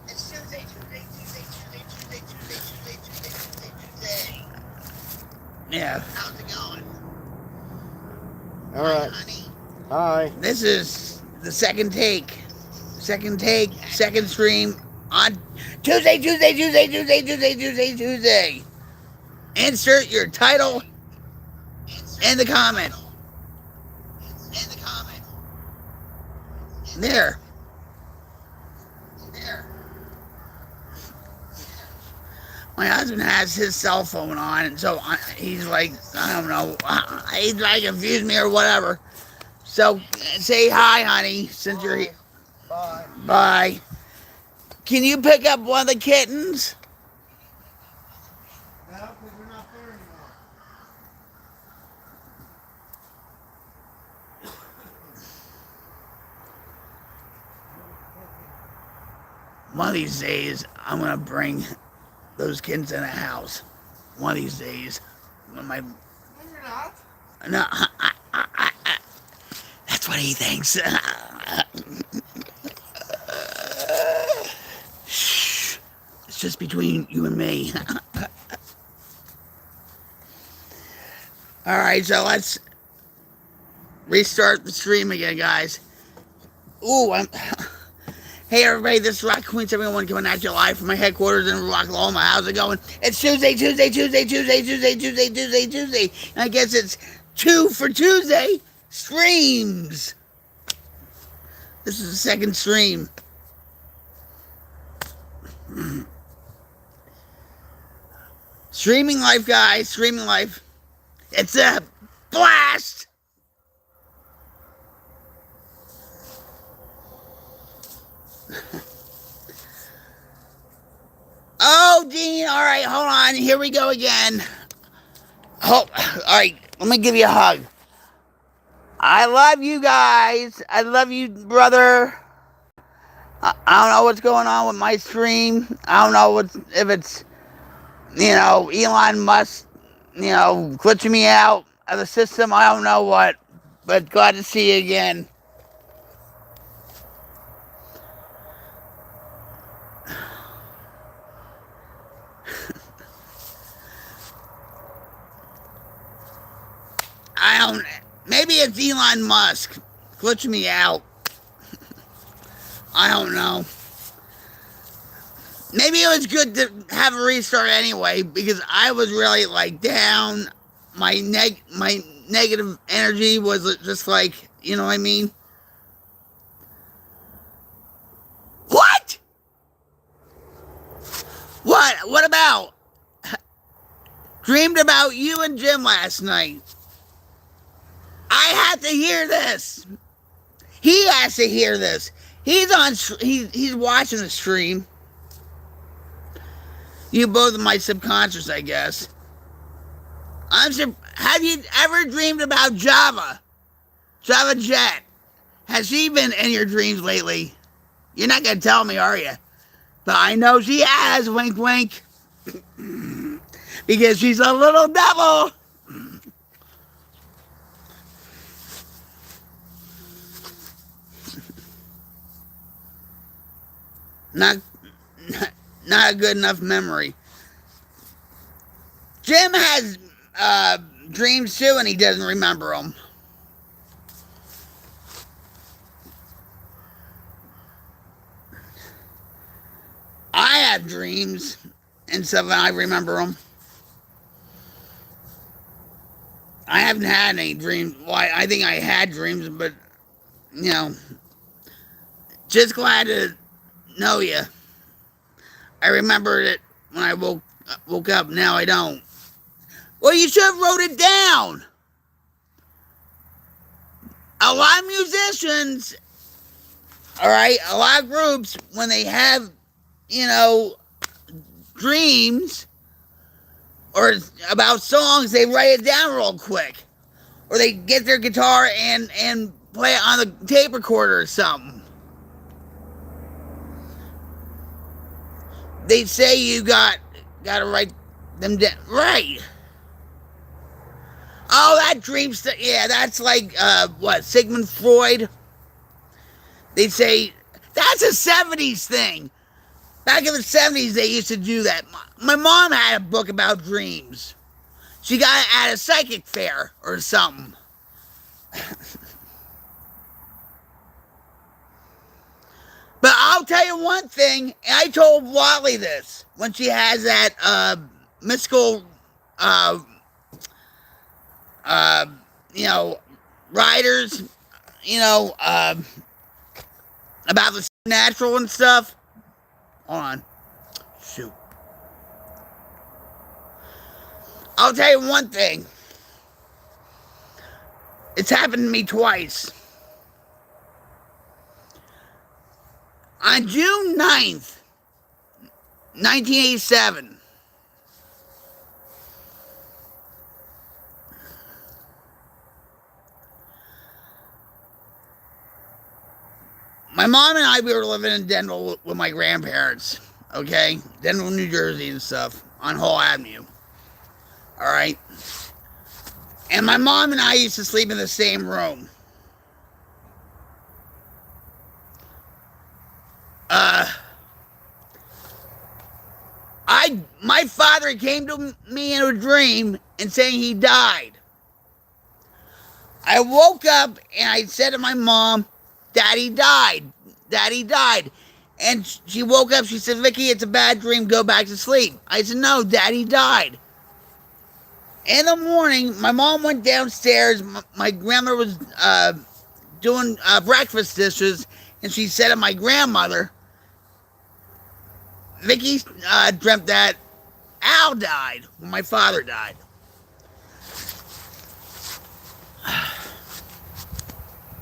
It's Tuesday, Tuesday, Tuesday, Tuesday, Tuesday, Tuesday, Tuesday, Tuesday, Tuesday, Tuesday. Yeah. How's it going? All Hi, right. honey. Hi. This is the second take. Second stream on Tuesday, Tuesday, Tuesday, Tuesday, Tuesday, Tuesday, Tuesday. Insert your title Insert in the your comment. title in the comment. There. There. My husband has his cell phone on, and so he's like, I don't know, he's like confused me or whatever. So say hi, honey, since you're here. Bye. Bye. Can you pick up one of the kittens? No, because we're not there anymore. One of these days, I'm gonna bring those kittens in a house. One of these days, when my No, you're not. no, that's what he thinks. Shh. It's just between you and me. All right, so let's restart the stream again, guys. Ooh, hey everybody, this is Rock Queen 71 coming at you live from my headquarters in Rocklahoma. How's it going? It's Tuesday, Tuesday, Tuesday, Tuesday, Tuesday, Tuesday, Tuesday, Tuesday. And I guess it's 2 for Tuesday streams. This is the second stream. Streaming life, guys. Streaming life. It's a blast. Oh, Dean. All right, hold on. Here we go again. Oh, all right. Let me give you a hug. I love you guys. I love you, brother. I don't know what's going on with my stream. I don't know if it's, Elon Musk, glitching me out of the system. I don't know what, but glad to see you again. Maybe it's Elon Musk glitching me out. I don't know. Maybe it was good to have a restart anyway, because I was really down. My negative energy was just you know what I mean? What? What about? Dreamed about you and Jim last night. I have to hear this. He has to hear this. He's watching the stream. You both in my subconscious, I guess. Have you ever dreamed about Java? Java Jet. Has she been in your dreams lately? You're not gonna tell me, are you? But I know she has, wink wink. Because she's a little devil. Not a good enough memory. Jim has dreams too, and he doesn't remember them. I have dreams and stuff, and I remember them. I haven't had any dreams. Well, I think I had dreams, but just glad to know you. I remembered it when I woke up. Now I don't. Well, you should have wrote it down. A lot of musicians, all right, a lot of groups, when they have, dreams or about songs, they write it down real quick. Or they get their guitar and play it on the tape recorder or something. They say you gotta write them down. Right. Oh, that dream stuff. Yeah, that's Sigmund Freud. They say That's a 70s thing. Back in the 70s, they used to do that. My mom had a book about dreams. She got it at a psychic fair or something. But I'll tell you one thing, and I told Wally this when she has that mystical, you know, riders, you know, about the supernatural and stuff. Hold on. Shoot. I'll tell you one thing. It's happened to me twice. On June 9th, 1987, my mom and I, we were living in Denville with my grandparents, okay? Denville, New Jersey and stuff, on Hall Avenue, all right? And my mom and I used to sleep in the same room. My father came to me in a dream and saying he died. I woke up and I said to my mom, Daddy died. Daddy died. And she woke up, she said, Vicky, it's a bad dream, go back to sleep. I said, no, Daddy died. In the morning, my mom went downstairs, my grandmother was doing breakfast dishes, and she said to my grandmother, Vicky dreamt that Al died when my father died.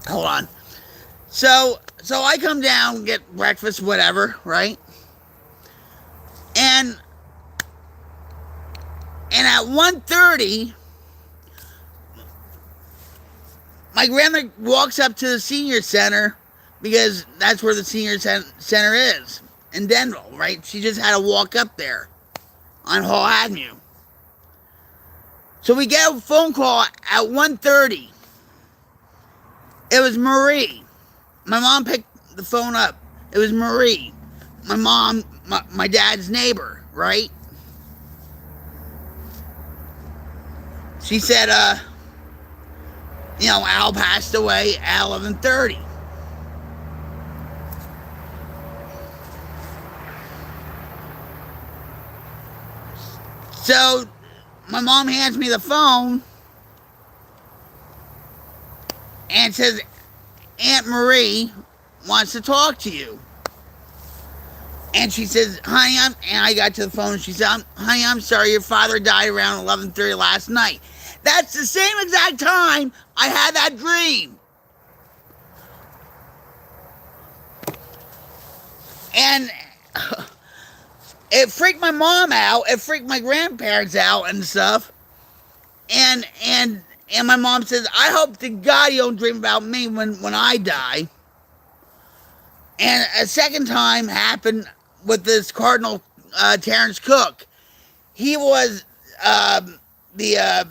Hold on. So I come down, get breakfast, whatever, right? And at 1:30, my grandma walks up to the senior center because that's where the senior center is in Denville, right? She just had to walk up there on Hall Avenue. So we get a phone call at 1:30. It was Marie. My mom picked the phone up. It was Marie. My mom, my dad's neighbor, right? She said, you know, Al passed away at 11:30. So my mom hands me the phone and says, Aunt Marie wants to talk to you. And she says, honey, and I got to the phone and she said, honey, I'm sorry, your father died around 11:30 last night. That's the same exact time I had that dream. And it freaked my mom out. It freaked my grandparents out and stuff. And my mom says, I hope to God you don't dream about me when I die. And a second time happened with this Cardinal Terrence Cook. He was the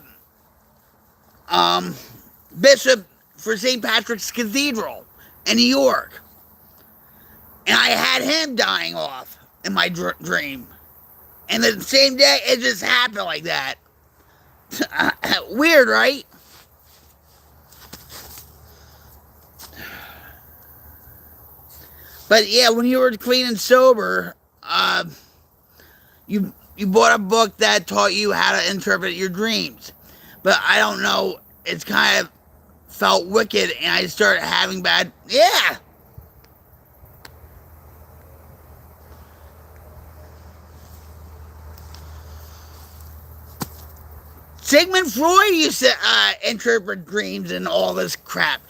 bishop for St. Patrick's Cathedral in New York. And I had him dying off in my dream. And the same day, it just happened like that. Weird, right? But yeah, when you were clean and sober, you bought a book that taught you how to interpret your dreams. But I don't know, it's kind of felt wicked, and I started having bad. Yeah. Sigmund Freud used to interpret dreams and all this crap.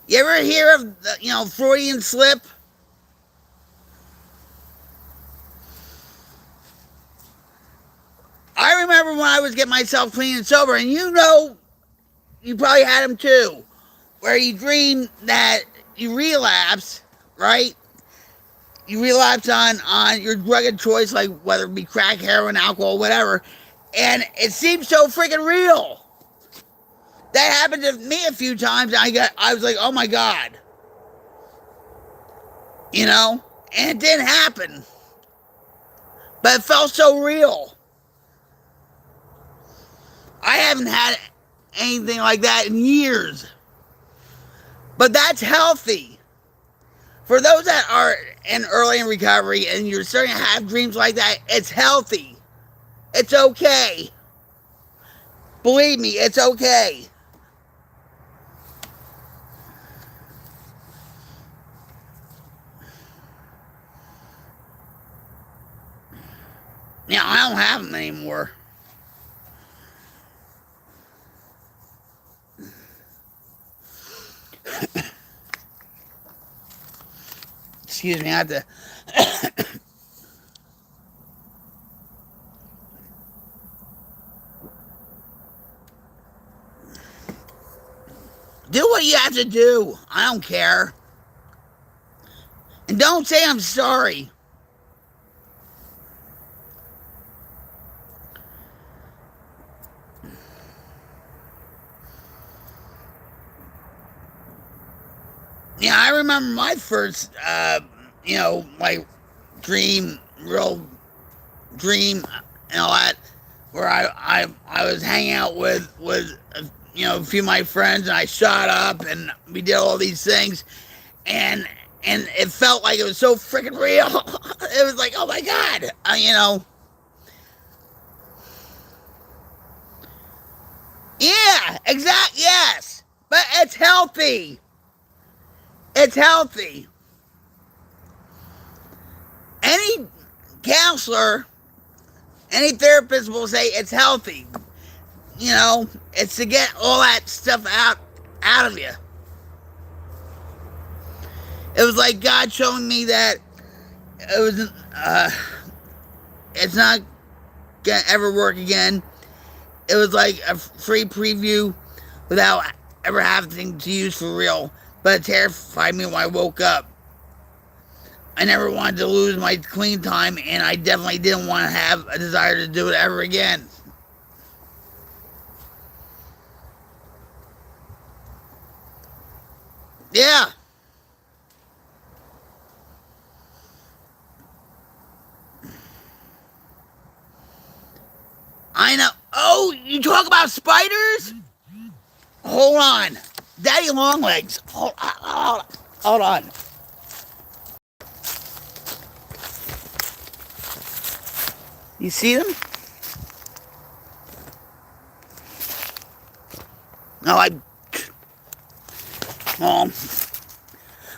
You ever hear of the, Freudian slip? I remember when I was getting myself clean and sober, and you probably had them too, where you dream that you relapse, right? You relapse on your drug of choice, like whether it be crack, heroin, alcohol, whatever, and it seems so freaking real. That happened to me a few times. I was like, oh my God. you know? And it didn't happen. But it felt so real. I haven't had anything like that in years. But that's healthy. For those that are early in recovery and you're starting to have dreams like that, it's healthy. It's okay. Believe me, it's okay. Now, I don't have them anymore. Excuse me, I have to... Do what you have to do. I don't care. And don't say I'm sorry. Yeah, I remember my first, my real dream and all that, where I was hanging out with a few of my friends, and I shot up, and we did all these things, and it felt like it was so freaking real. It was like, oh my God, Yeah, yes, but it's healthy. It's healthy. Any counselor, any therapist will say it's healthy. It's to get all that stuff out of you. It was like God showing me that it's not gonna ever work again. It was like a free preview without ever having to use for real. But it terrified me when I woke up. I never wanted to lose my clean time, and I definitely didn't want to have a desire to do it ever again. Yeah. I know. Oh, you talk about spiders? Hold on. Daddy Longlegs. Hold on. You see them? No,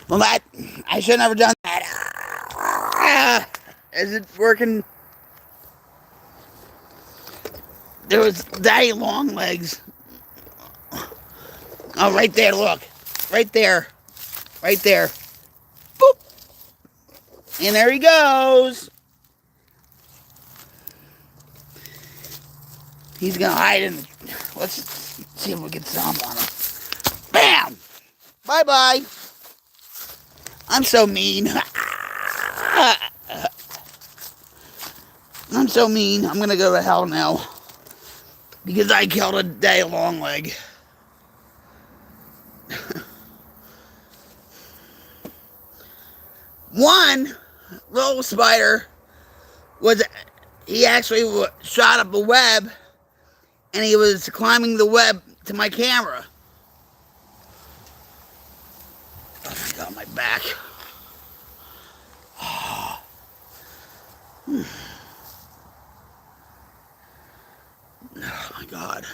well, that, I should have never done that. Is it working? There was Daddy Longlegs. Oh, right there, look. Right there. Right there. Boop. And there he goes. He's gonna hide in the... Let's see if we can stomp on him. Bam! Bye-bye. I'm so mean. I'm so mean. I'm gonna go to hell now. Because I killed a Daddy Longleg. One little spider he actually shot up a web, and he was climbing the web to my camera. Oh my God, my back. Oh my God.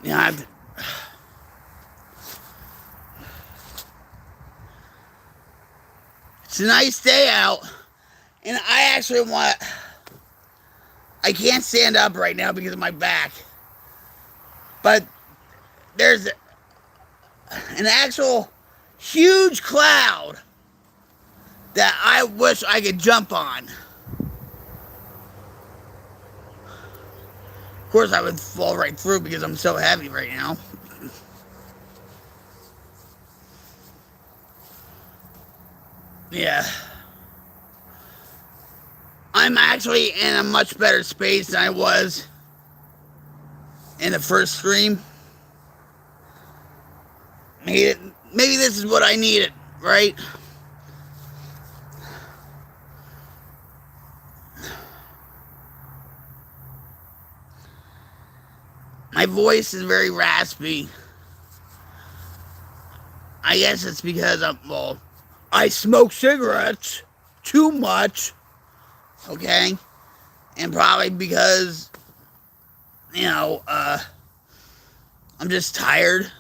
Yeah, it's a nice day out, and I actually I can't stand up right now because of my back, but there's an actual huge cloud that I wish I could jump on. Of course, I would fall right through because I'm so heavy right now. Yeah. I'm actually in a much better space than I was in the first stream. Maybe this is what I needed, right? My voice is very raspy. I guess it's because I smoke cigarettes too much, okay? And probably because, I'm just tired.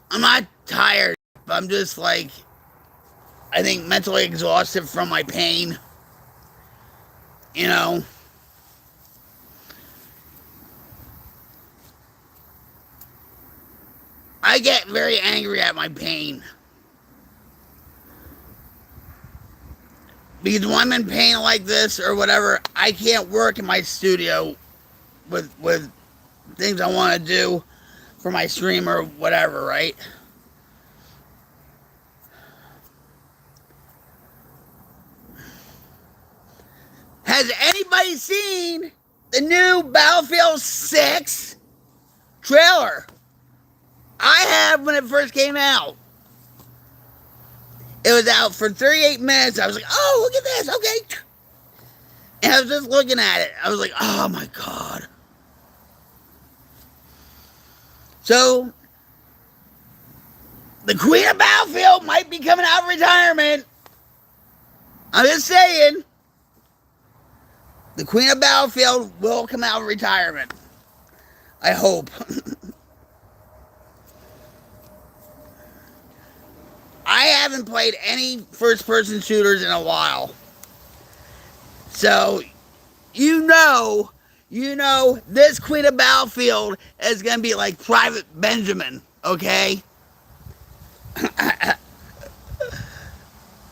I'm not tired, but I'm just like, I think mentally exhausted from my pain. I get very angry at my pain. Because when I'm in pain like this or whatever, I can't work in my studio with things I want to do for my stream or whatever, right? Has anybody seen the new Battlefield 6 trailer? I have when it first came out. It was out for 38 minutes. I was like, oh, look at this. Okay. And I was just looking at it. I was like, oh my God. So, the Queen of Battlefield might be coming out of retirement. I'm just saying. The Queen of Battlefield will come out of retirement. I hope. I haven't played any first-person shooters in a while. So, this Queen of Battlefield is going to be like Private Benjamin, okay?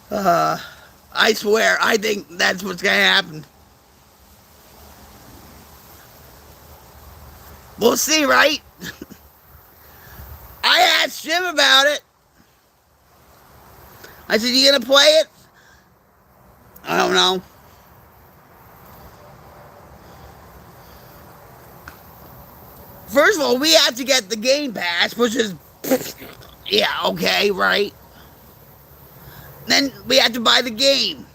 I swear, I think that's what's going to happen. We'll see, right? I asked Jim about it. I said, you going to play it? I don't know. First of all, we have to get the Game Pass, which is, yeah, okay, right? Then we have to buy the game.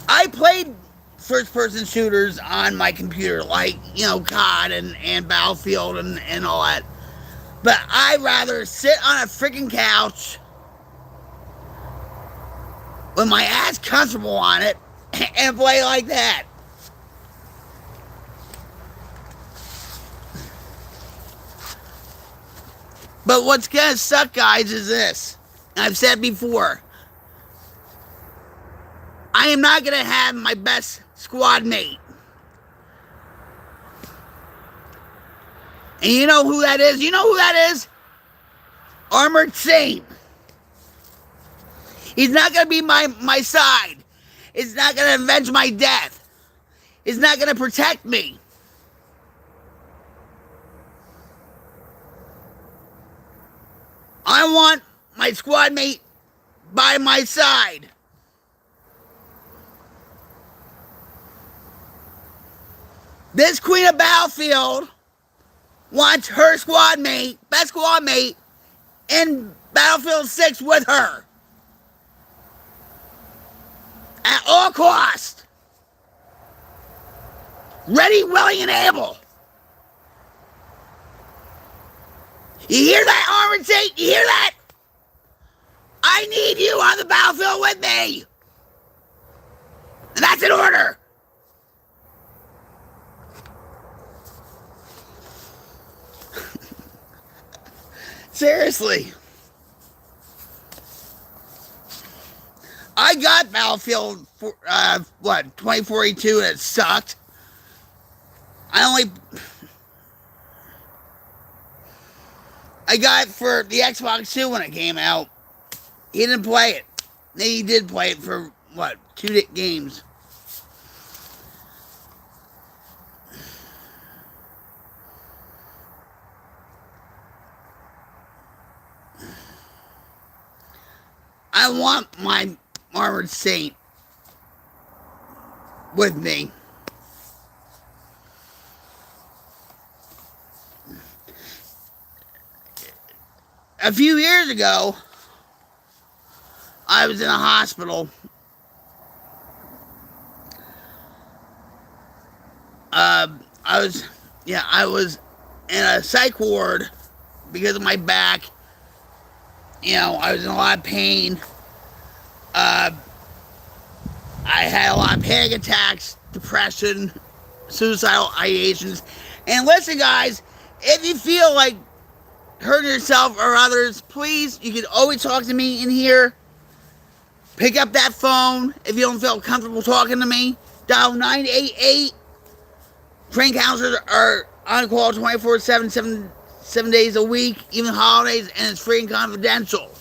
I played first-person shooters on my computer, like, COD and Battlefield and all that. But I'd rather sit on a freaking couch with my ass comfortable on it and play like that. But what's gonna suck, guys, is this. I've said before. I am not gonna have my best squad mate. And you know who that is? You know who that is? Armored Saint. He's not gonna be my side. He's not gonna avenge my death. He's not gonna protect me. I want my squad mate by my side. This Queen of Battlefield wants her squad mate, best squad mate, in Battlefield 6 with her. At all costs. Ready, willing, and able. You hear that, Armored Saint? You hear that? I need you on the battlefield with me. And that's an order. Seriously. I got Battlefield, 2042, and it sucked. I got it for the Xbox 2 when it came out. He didn't play it. He did play it for, 2 games. I want my Armored Saint with me. A few years ago, I was in a hospital. I was in a psych ward because of my back. I was in a lot of pain. I had a lot of panic attacks, depression, suicidal ideations. And listen, guys, if you feel like hurting yourself or others, please, you can always talk to me in here. Pick up that phone if you don't feel comfortable talking to me. Dial 988. Trained counselors are on call 24/7, 7 days a week, even holidays, and it's free and confidential.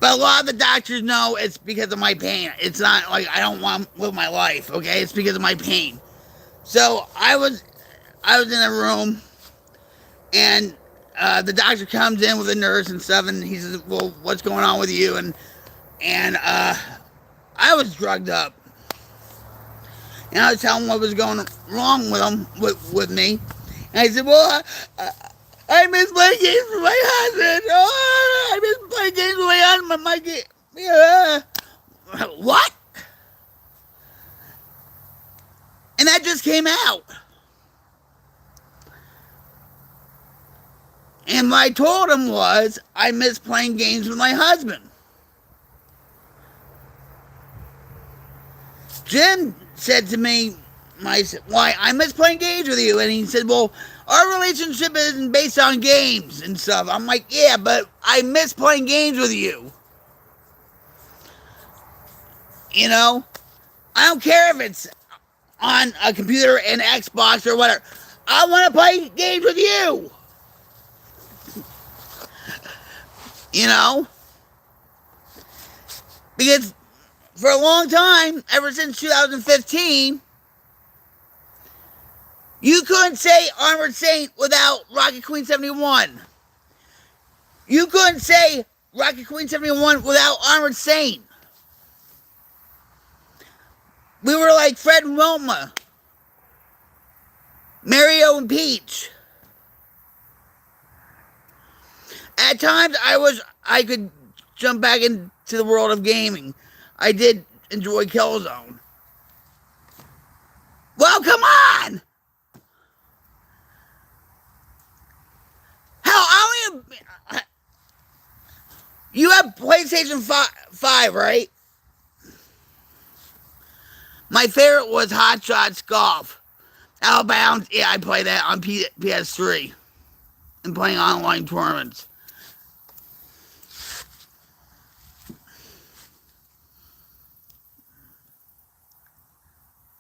But a lot of the doctors know it's because of my pain. It's not like I don't want to live my life, okay? It's because of my pain. So I was in a room, and the doctor comes in with a nurse and stuff, and he says, "Well, what's going on with you?" And I was drugged up, and I was telling him what was going wrong with him, with me. And I said, "Well, I miss playing games with my husband. Oh, I miss playing games with my husband. What?" And that just came out. And what I told him was, I miss playing games with my husband. Jim said to me, "Why, I miss playing games with you." And he said, "Well, our relationship isn't based on games and stuff." I'm like, "Yeah, but I miss playing games with you. I don't care if it's on a computer, an Xbox, or whatever. I want to play games with you. Because for a long time, ever since 2015, you couldn't say Armored Saint without Rocket Queen 71. You couldn't say Rocket Queen 71 without Armored Saint. We were like Fred and Wilma, Mario and Peach. At times, I could jump back into the world of gaming. I did enjoy Killzone. Well, come on! Hell, you have PlayStation 5, right? My favorite was Hot Shots Golf. Outbound, yeah, I play that on PS3. And playing online tournaments.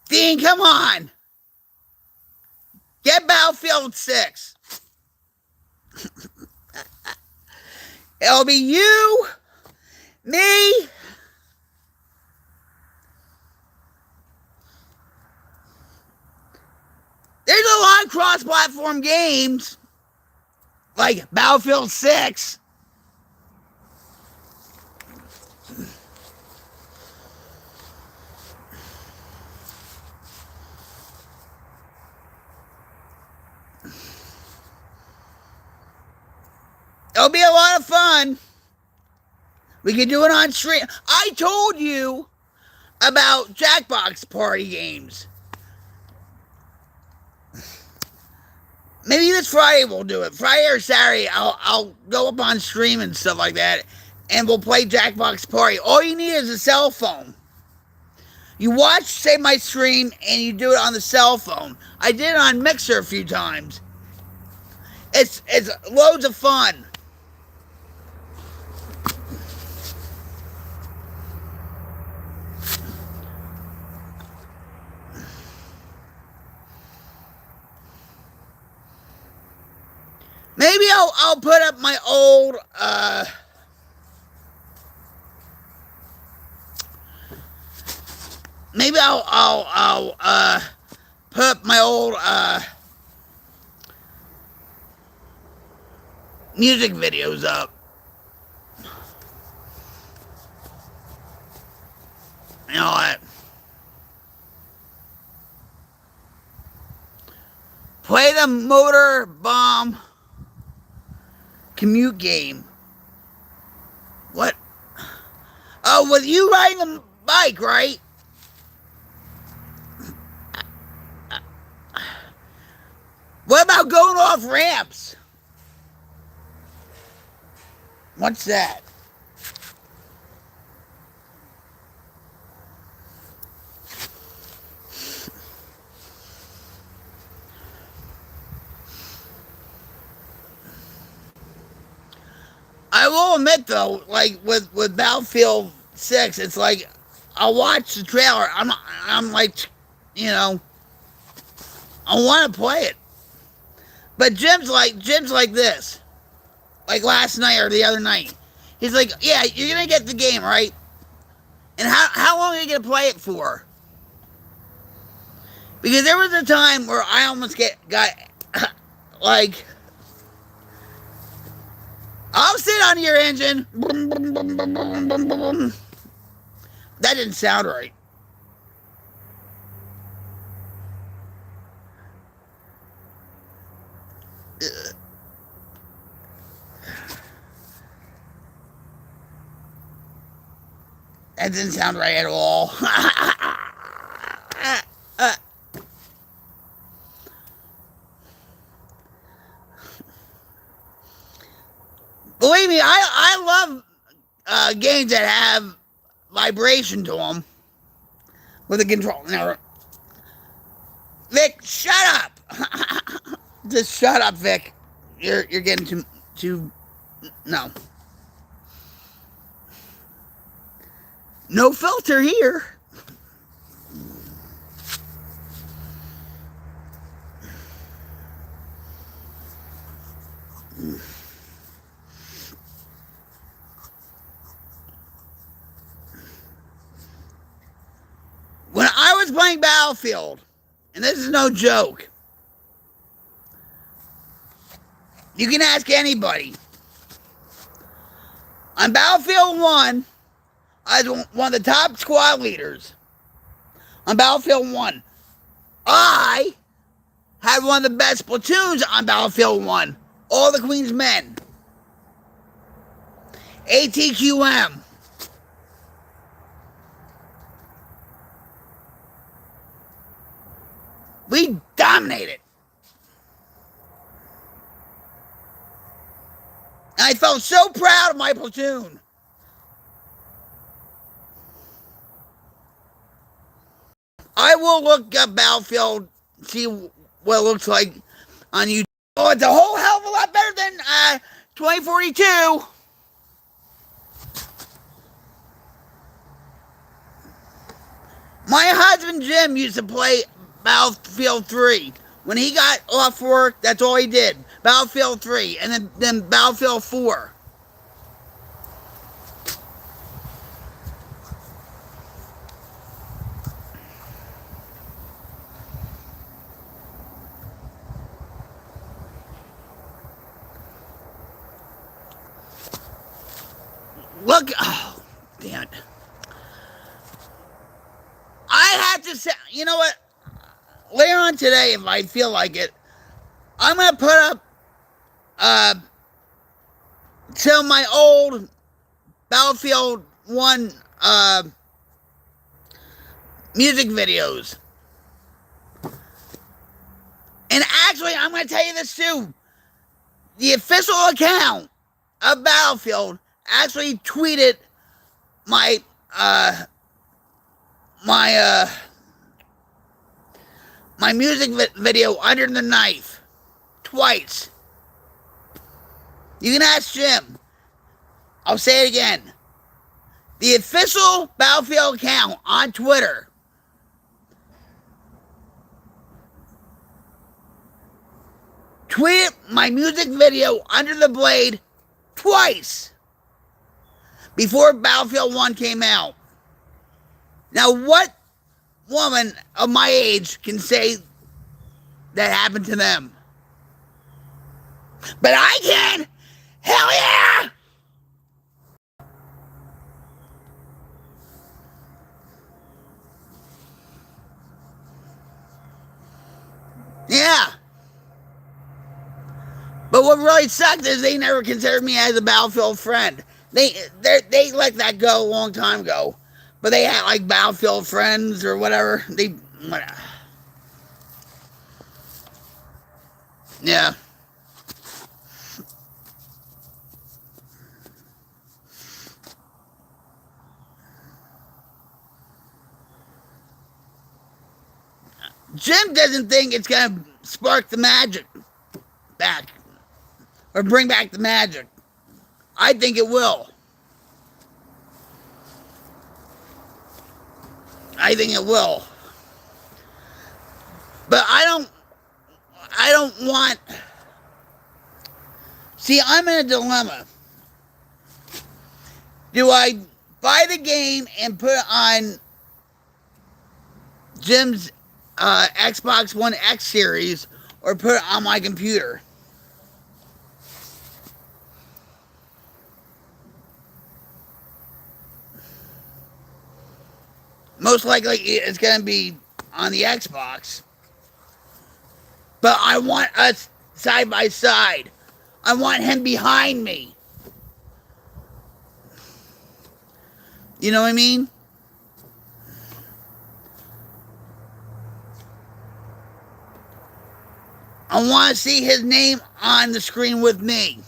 Dean, come on! Get Battlefield 6. It'll be you, me, there's a lot of cross-platform games, like Battlefield 6. It'll be a lot of fun. We can do it on stream. I told you about Jackbox party games. Maybe this Friday we'll do it. Friday or Saturday, I'll go up on stream and stuff like that, and we'll play Jackbox Party. All you need is a cell phone. You watch, say, my stream, and you do it on the cell phone. I did it on Mixer a few times. It's loads of fun. Maybe I'll put up my old maybe I'll put up my old music videos up. You know what? Play the Motor Bomb commute game. What? Oh, with you riding the bike, right? What about going off ramps? What's that? I will admit though, like with Battlefield 6, it's like I'll watch the trailer. I'm like, you know, I want to play it. But Jim's like this. Like last night or the other night. He's like, yeah, you're gonna get the game, right? And how long are you gonna play it for? Because there was a time where I almost got like, I'll sit on your engine. That didn't sound right. That didn't sound right at all. Believe me, I love games that have vibration to them with a control. Now, Vic, shut up! Just shut up, Vic. You're getting too. No. No filter here. When I was playing Battlefield, and this is no joke, you can ask anybody. On Battlefield 1, I was one of the top squad leaders. On Battlefield 1, I had one of the best platoons on Battlefield 1. All the Queen's Men. ATQM. We dominated. And I felt so proud of my platoon. I will look up Battlefield, see what it looks like on YouTube. Oh, it's a whole hell of a lot better than 2042. My husband Jim used to play Battlefield 3. When he got off work, that's all he did. Battlefield 3, and then Battlefield 4. Look, oh, damn it. I have to say, you know what? Later on today, if I feel like it, I'm going to put up some of my old Battlefield 1 music videos. And actually, I'm going to tell you this too. The official account of Battlefield actually tweeted my music video Under the Knife twice. You can ask Jim. I'll say it again. The official Battlefield account on Twitter tweeted my music video Under the Blade twice before Battlefield 1 came out. Now, what woman of my age can say that happened to them? But I can, Hell yeah! Yeah. But what really sucked is they never considered me as a Battlefield friend. They let that go a long time ago. But they had like Battlefield friends or whatever. Yeah. Jim doesn't think it's gonna spark the magic back or bring back the magic. I think it will. I think it will. But I don't want. See, I'm in a dilemma. Do I buy the game and put it on Jim's Xbox One X series or put it on my computer? Most likely it's going to be on the Xbox. But I want us side by side. I want him behind me. You know what I mean? I want to see his name on the screen with me.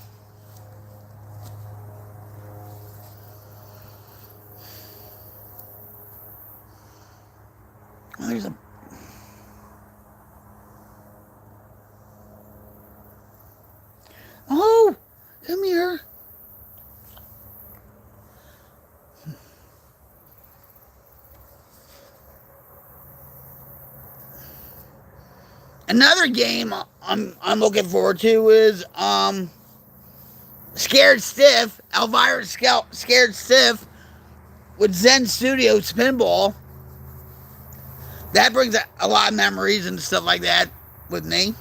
Oh, there's a... Oh, come here. Another game I'm looking forward to is Scared Stiff, Elvira Scared Stiff with Zen Studios Pinball. That brings a lot of memories and stuff like that with me.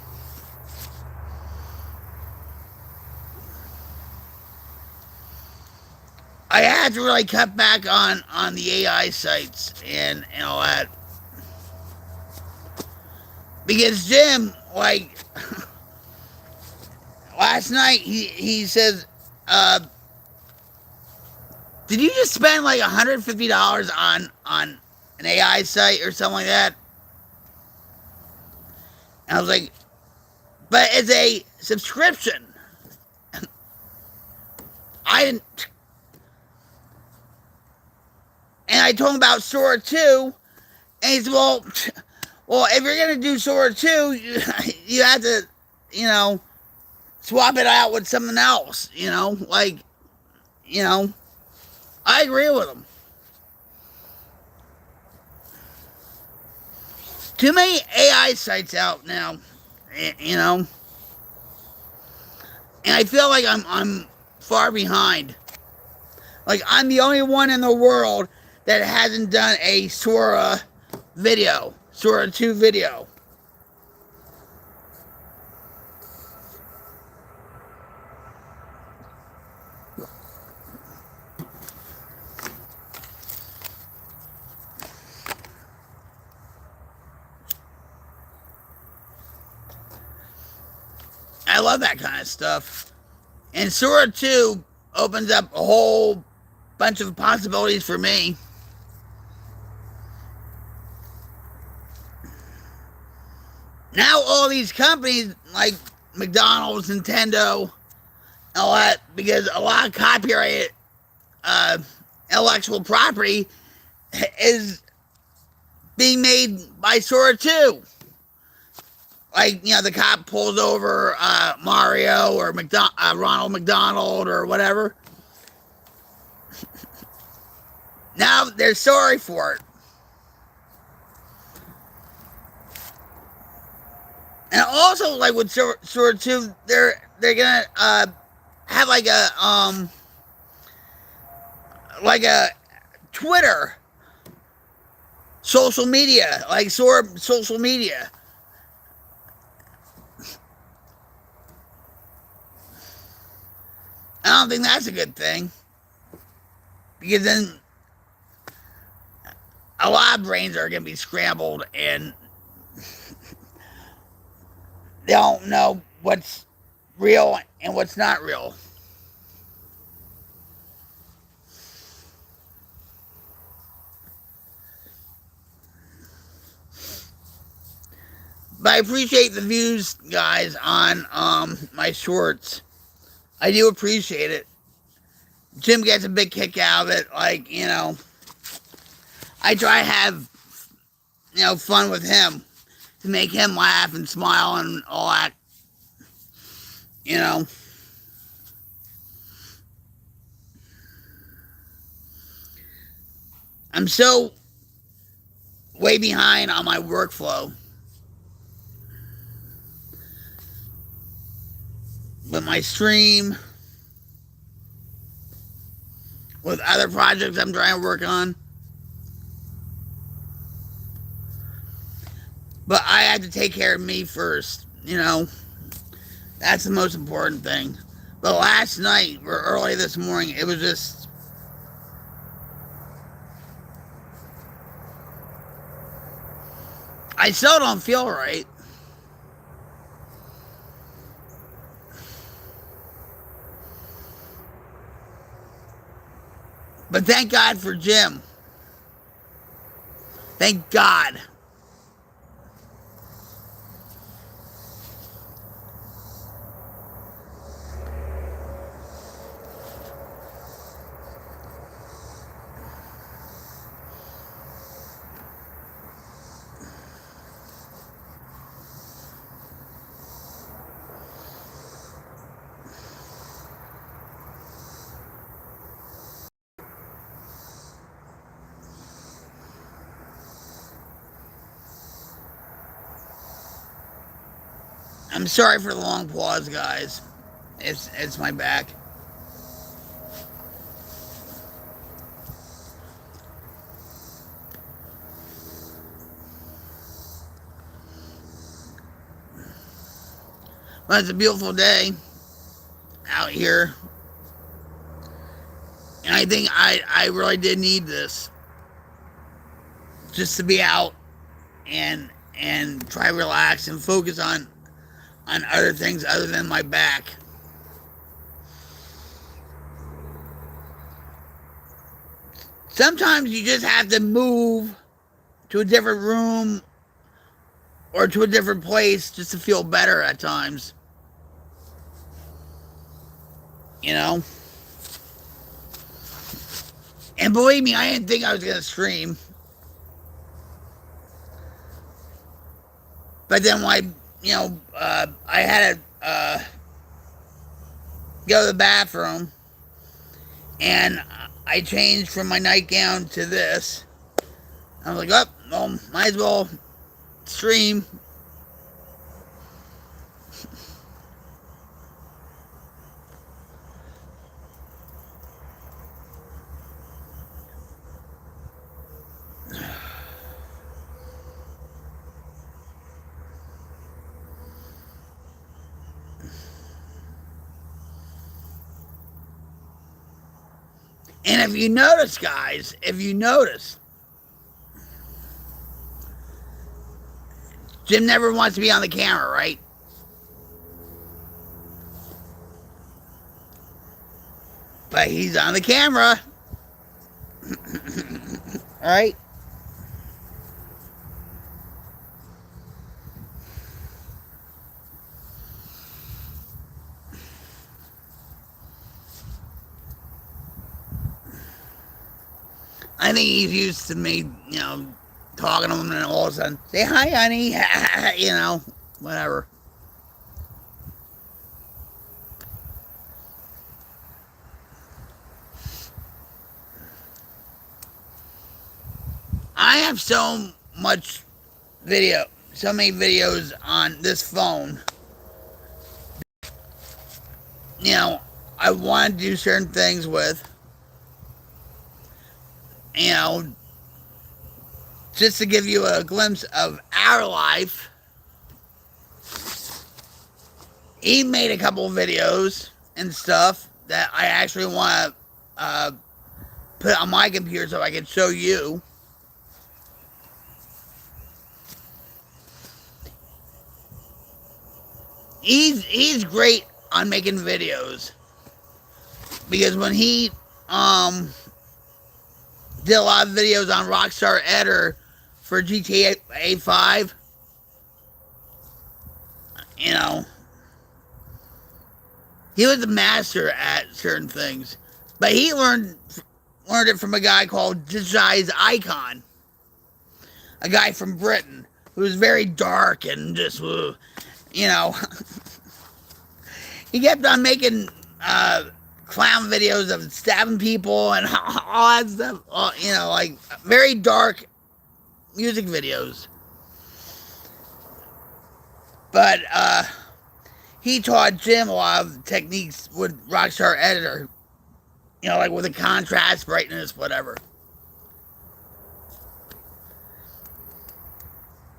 I had to really cut back on the AI sites and all that. Because Jim, like, last night, he says, did you just spend like $150 on an AI site or something like that? And I was like, but it's a subscription. I didn't. And I told him about Sora 2, and he said, well, if you're going to do Sora 2, you have to, swap it out with something else, I agree with him. Too many AI sites out now, and I feel like I'm far behind. Like, I'm the only one in the world that hasn't done a Sora 2 video. I love that kind of stuff. And Sora 2 opens up a whole bunch of possibilities for me. Now all these companies like McDonald's, Nintendo, all that, because a lot of copyrighted intellectual property is being made by Sora 2. Like, the cop pulls over Mario or Ronald McDonald or whatever. Now they're sorry for it. And also, like with Sora 2, they're gonna have like a Twitter social media, like Sora social media. don't think that's a good thing. Because then a lot of brains are going to be scrambled and they don't know what's real and what's not real. But I appreciate the views, guys, on my shorts. I do appreciate it. Jim gets a big kick out of it. Like, you know, I try to have, you know, fun with him to make him laugh and smile and all that. You know. I'm so way behind on my workflow with my stream, with other projects I'm trying to work on. But I have to take care of me first, you know. That's the most important thing. But last night, or early this morning, it was just... I still don't feel right. But thank God for Jim. Thank God. I'm sorry for the long pause, guys. It's my back. But it's a beautiful day out here. And I think I really did need this. Just to be out and try to relax and focus on other things other than my back. Sometimes you just have to move to a different room or to a different place just to feel better at times. You know? And believe me, I didn't think I was going to stream. But then when I had to go to the bathroom, and I changed from my nightgown to this. I was like, oh, well, might as well stream. And if you notice, guys, Jim never wants to be on the camera, right? But he's on the camera. All right? I think he's used to me, talking to him and all of a sudden, say hi, honey, whatever. I have so many videos on this phone. I want to do certain things with. Just to give you a glimpse of our life. He made a couple of videos and stuff that I actually want to put on my computer so I can show you. He's great on making videos, because when he did a lot of videos on Rockstar Editor for GTA 5, you know, he was a master at certain things. But he learned it from a guy called Digitize Icon, a guy from Britain who was very dark and just, you know, he kept on making clown videos of stabbing people and all that stuff, you know, like very dark music videos. But he taught Jim a lot of techniques with Rockstar Editor, you know, like with the contrast, brightness, whatever.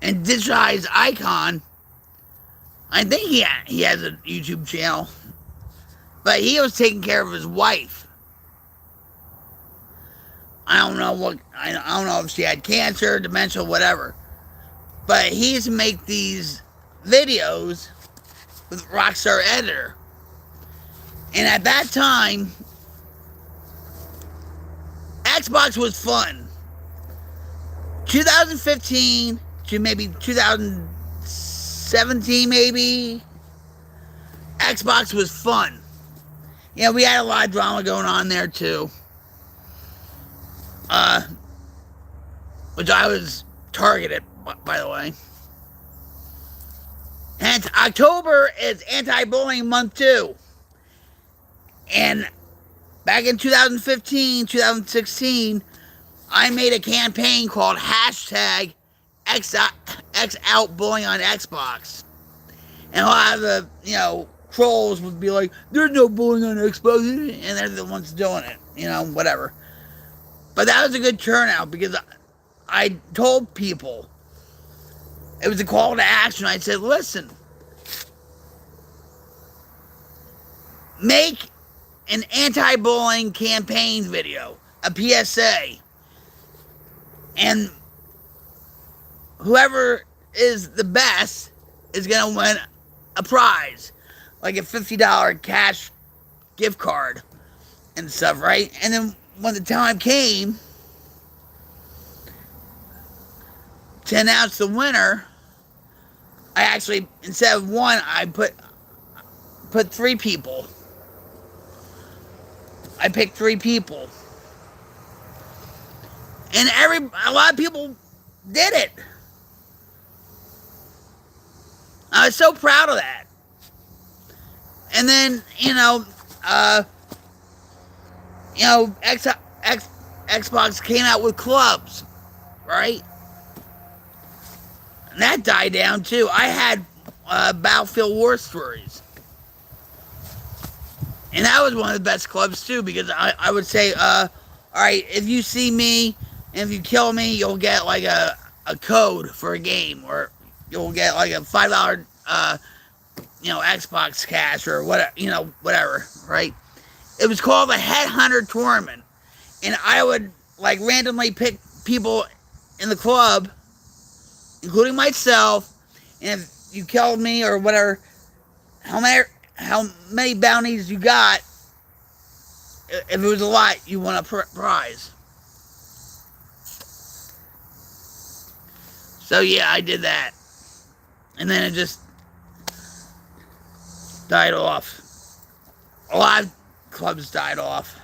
And Digitize Icon, I think he has a YouTube channel, but he was taking care of his wife. I don't know if she had cancer, dementia, whatever. But he used to make these videos with Rockstar Editor. And at that time, Xbox was fun. 2015 to maybe 2017, maybe, Xbox was fun. Yeah, we had a lot of drama going on there too. Which I was targeted, by the way. And October is anti-bullying month too. And back in 2015, 2016, I made a campaign called hashtag X out bullying on Xbox. And a lot of the, you know, trolls would be like, there's no bullying on Xbox, and they're the ones doing it, you know, whatever. But that was a good turnout, because I told people, it was a call to action. I said, listen, make an anti-bullying campaign video, a PSA, and whoever is the best is going to win a prize, like a $50 cash gift card and stuff, right? And then when the time came to announce the winner, I actually, instead of one, I put 3 people. I picked 3 people. And a lot of people did it. I was so proud of that. And then, Xbox came out with clubs, right? And that died down too. I had Battlefield War Stories. And that was one of the best clubs too, because I would say, all right, if you see me and if you kill me, you'll get like a code for a game, or you'll get like a $5 Xbox cash, or whatever, right? It was called the Headhunter Tournament, and I would like randomly pick people in the club, including myself, and if you killed me or whatever, how many bounties you got, if it was a lot, you won a prize. So yeah, I did that. And then it just died off. A lot of clubs died off.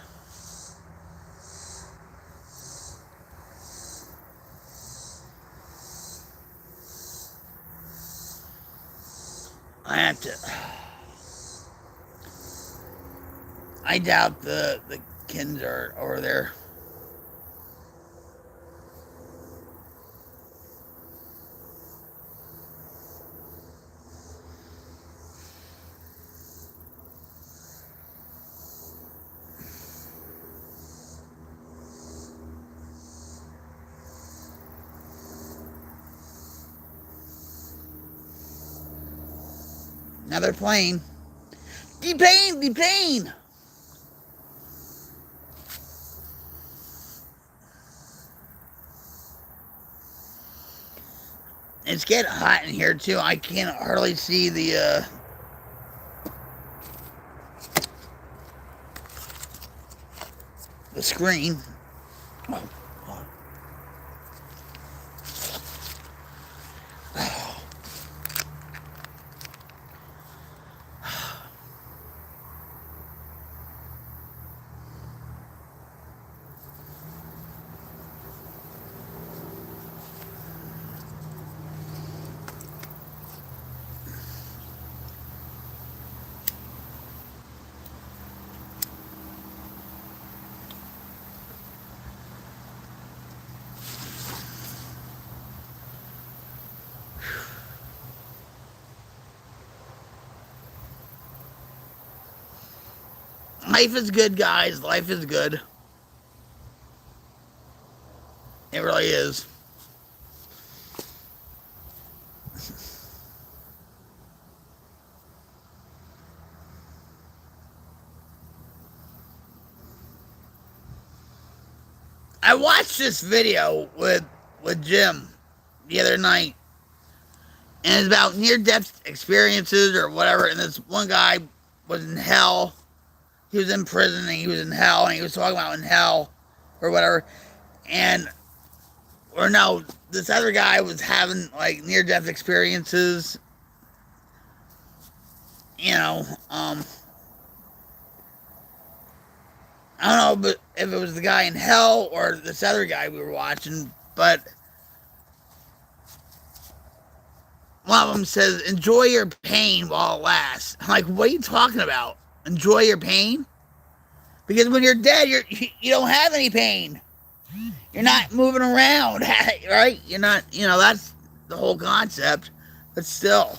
I doubt the Kins are over there. Now they're playing. Depain! It's getting hot in here too. I can't hardly see the screen. Oh, life is good, guys. Life is good. It really is. I watched this video with Jim the other night, and it's about near-death experiences or whatever. And this one guy was in hell. He was in prison and he was in hell, and he was talking about in hell or whatever. And or no, this other guy was having like near-death experiences. You know, I don't know, but if it was the guy in hell or this other guy we were watching, but one of them says, "Enjoy your pain while it lasts." I'm like, what are you talking about? Enjoy your pain? Because when you're dead, you don't have any pain. You're not moving around, right? You're not, that's the whole concept. But still,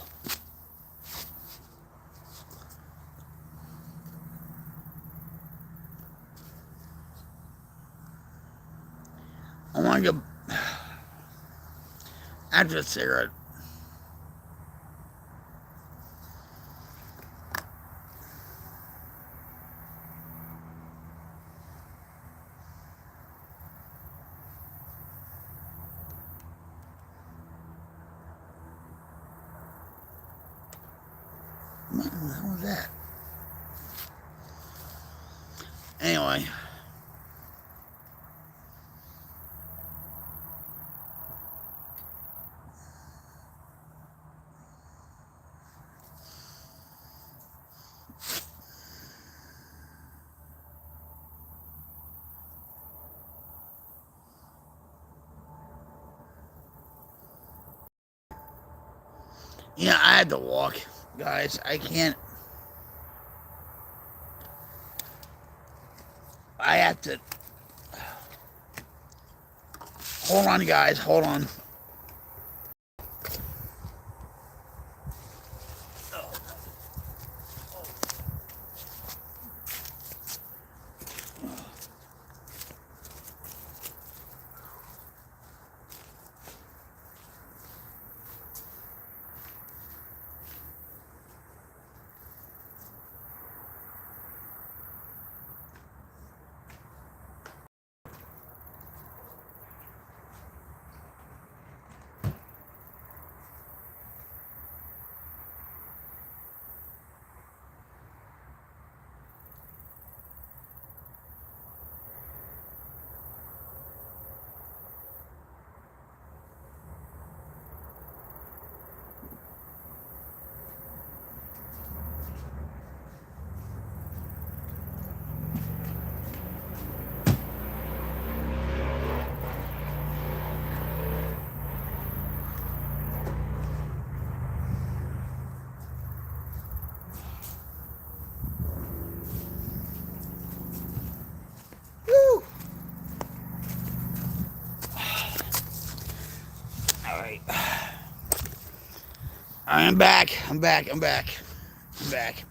I want to go after a cigarette. What the hell was that? Anyway. Yeah, I had to walk, guys. I can't. I have to. Hold on, guys. Hold on. Woo! All right. I'm back. I'm back. I'm back. I'm back.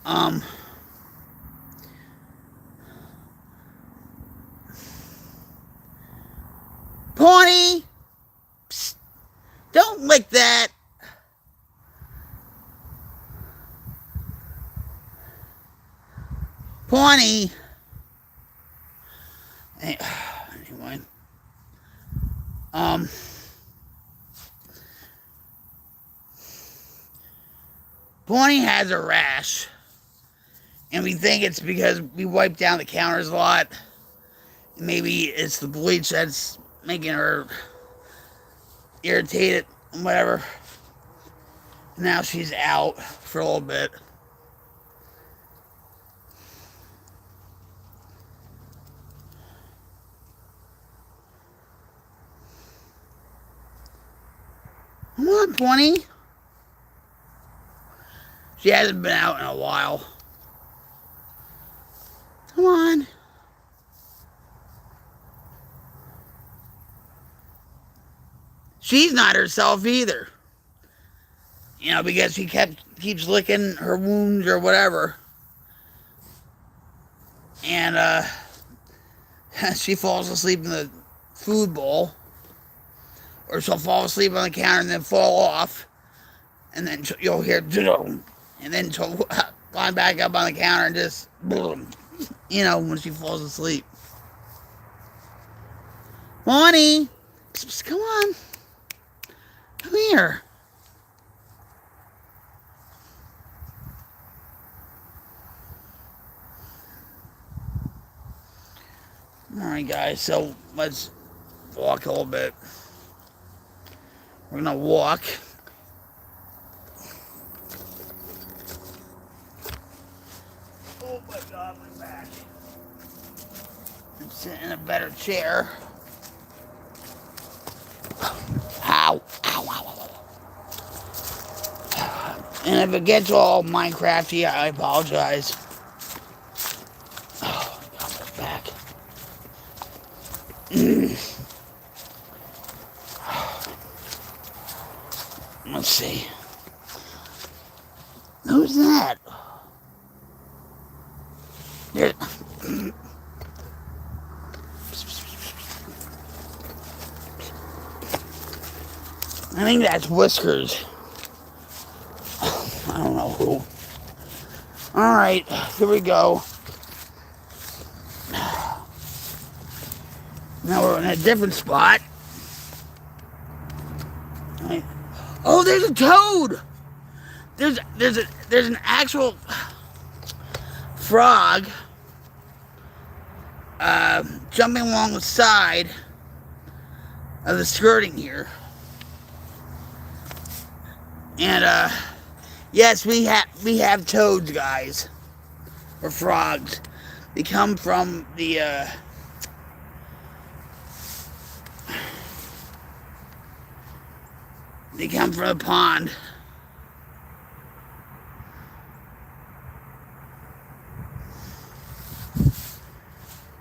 Um. Pawnee, psst, don't lick that. Pawnee. Anyway. Bonnie has a rash, and we think it's because we wipe down the counters a lot. Maybe it's the bleach that's making her irritated, whatever. Now she's out for a little bit. Come on, Bonnie. She hasn't been out in a while. Come on. She's not herself either. You know, because she keeps licking her wounds or whatever. And she falls asleep in the food bowl. Or she'll fall asleep on the counter and then fall off. And then you'll hear, and then she'll climb back up on the counter and just, boom, you know, when she falls asleep. Bonnie, come on. Come here. Alright, guys, so let's walk a little bit. We're gonna walk. Oh my God, my back. I'm sitting in a better chair. Ow, ow, ow, ow. And if it gets all Minecrafty, I apologize. Oh my God, my back. Let's see. Who's that? There. I think that's Whiskers. I don't know who. Alright, here we go. Now we're in a different spot. Right. Oh, there's a toad! There's an actual frog jumping along the side of the skirting here. And yes, we have toads, guys, or frogs. They come from the pond.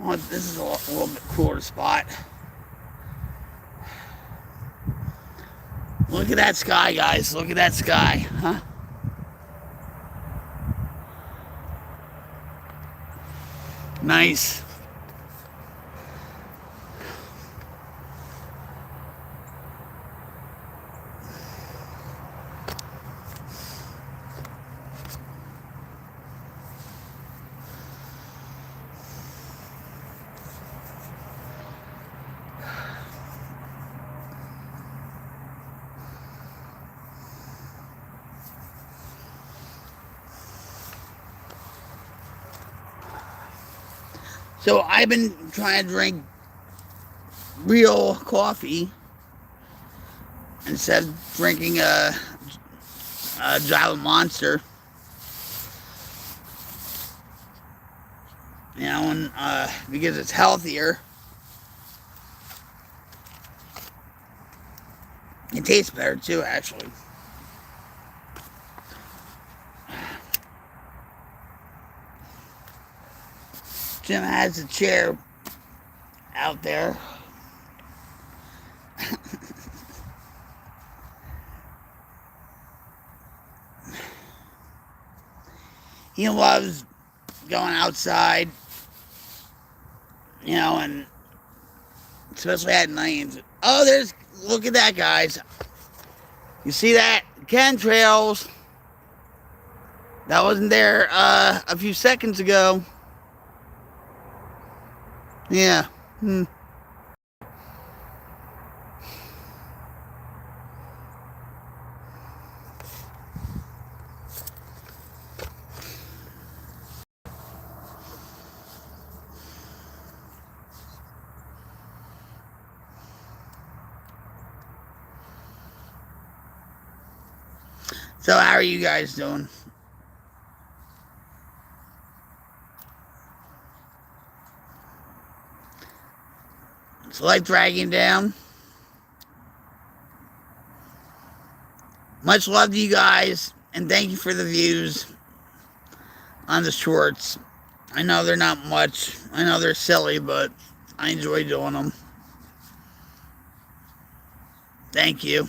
Oh, this is a little bit cooler spot. Look at that sky, guys. Look at that sky, huh? Nice. So I've been trying to drink real coffee instead of drinking a Java Monster. You know, and because it's healthier. It tastes better too, actually. Jim has a chair out there. He loves going outside, you know, and especially at night. Oh, look at that, guys. You see that? Chemtrails. That wasn't there a few seconds ago. Yeah. So how are you guys doing? Is life dragging down? Much love to you guys, and thank you for the views on the shorts. I know they're not much. I know they're silly, but I enjoy doing them. Thank you.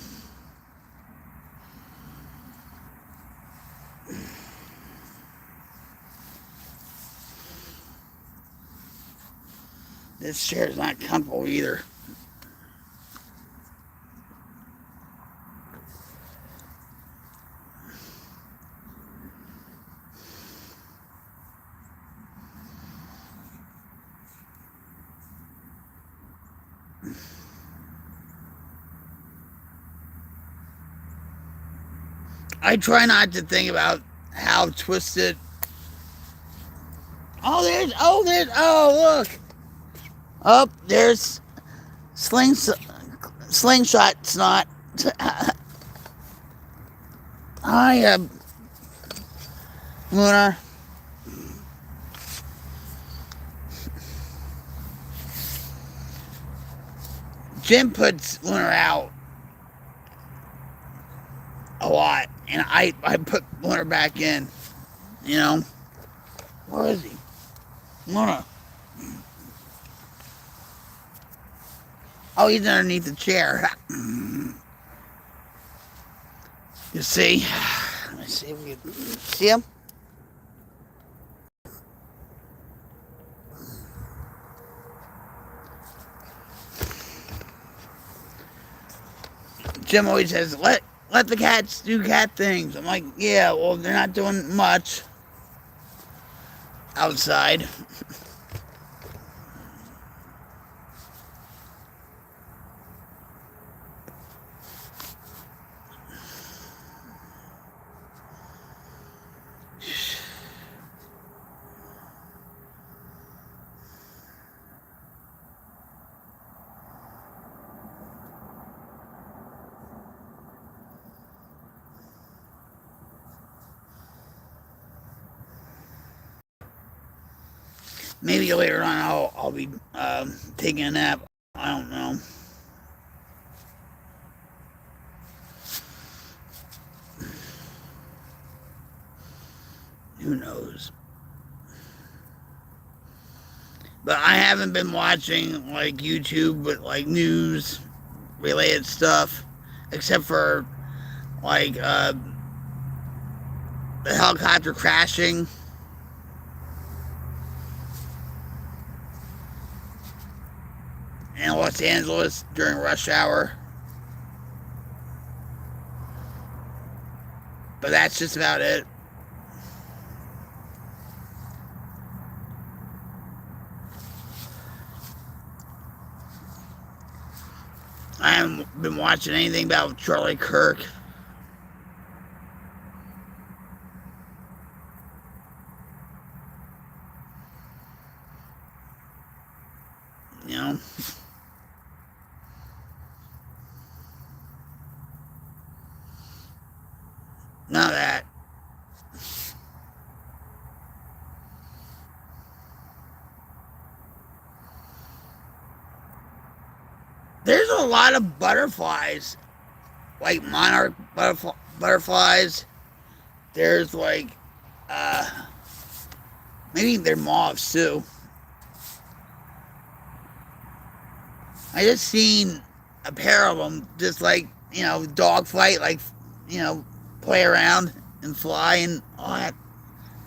This chair's not comfortable either. I try not to think about how twisted. Oh, look. Oh, there's slingshot snot. Hi, Lunar. Jim puts Lunar out a lot, and I put Lunar back in. You know, where is he? Lunar. Oh, he's underneath the chair. You see? Let me see if we can see him. Jim always says, let the cats do cat things. I'm like, yeah, well, they're not doing much outside. Maybe later on I'll be taking a nap. I don't know. Who knows? But I haven't been watching like YouTube with like news related stuff, except for like the helicopter crashing. In Los Angeles during rush hour. But that's just about it. I haven't been watching anything about Charlie Kirk. You know? None of that. There's a lot of butterflies, like monarch butterflies. There's like, maybe they're moths too. I just seen a pair of them just like, you know, dog fight, like, you know, play around and fly and all that.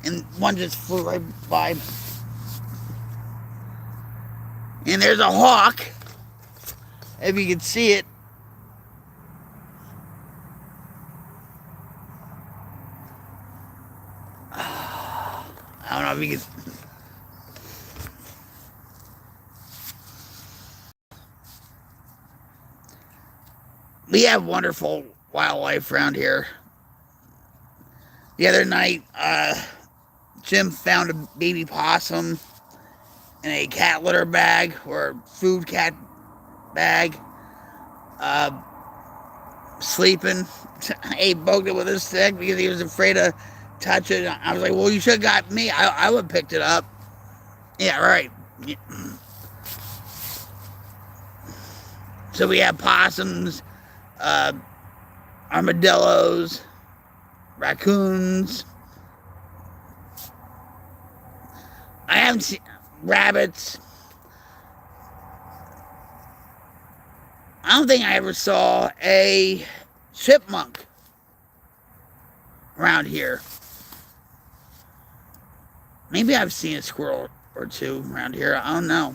And one just flew right by. And there's a hawk, if you can see it. I don't know if you can. We have wonderful wildlife around here. The other night, Jim found a baby possum in a cat litter bag or food cat bag. sleeping. He poked it with a stick because he was afraid to touch it. I was like, well, you should have got me. I would have picked it up. Yeah, right. So we have possums, armadillos, raccoons. I haven't seen rabbits. I don't think I ever saw a chipmunk around here. Maybe I've seen a squirrel or two around here. I don't know.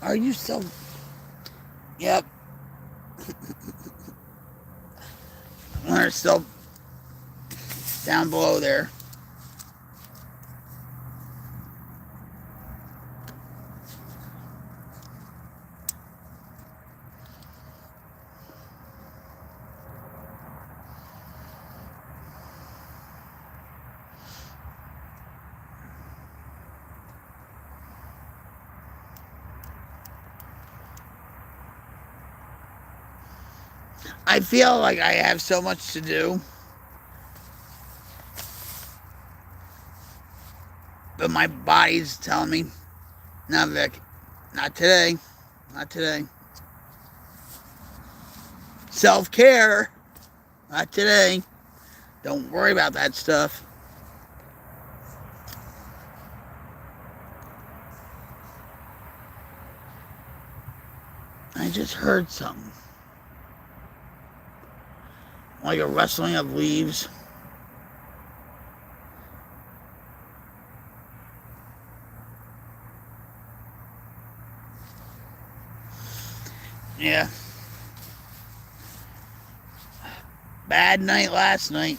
Are you still? Yep. They're still down below there. I feel like I have so much to do, but my body's telling me, no, Vic, not today, not today. Self-care, not today. Don't worry about that stuff. I just heard something. Like a rustling of leaves. Yeah. Bad night last night.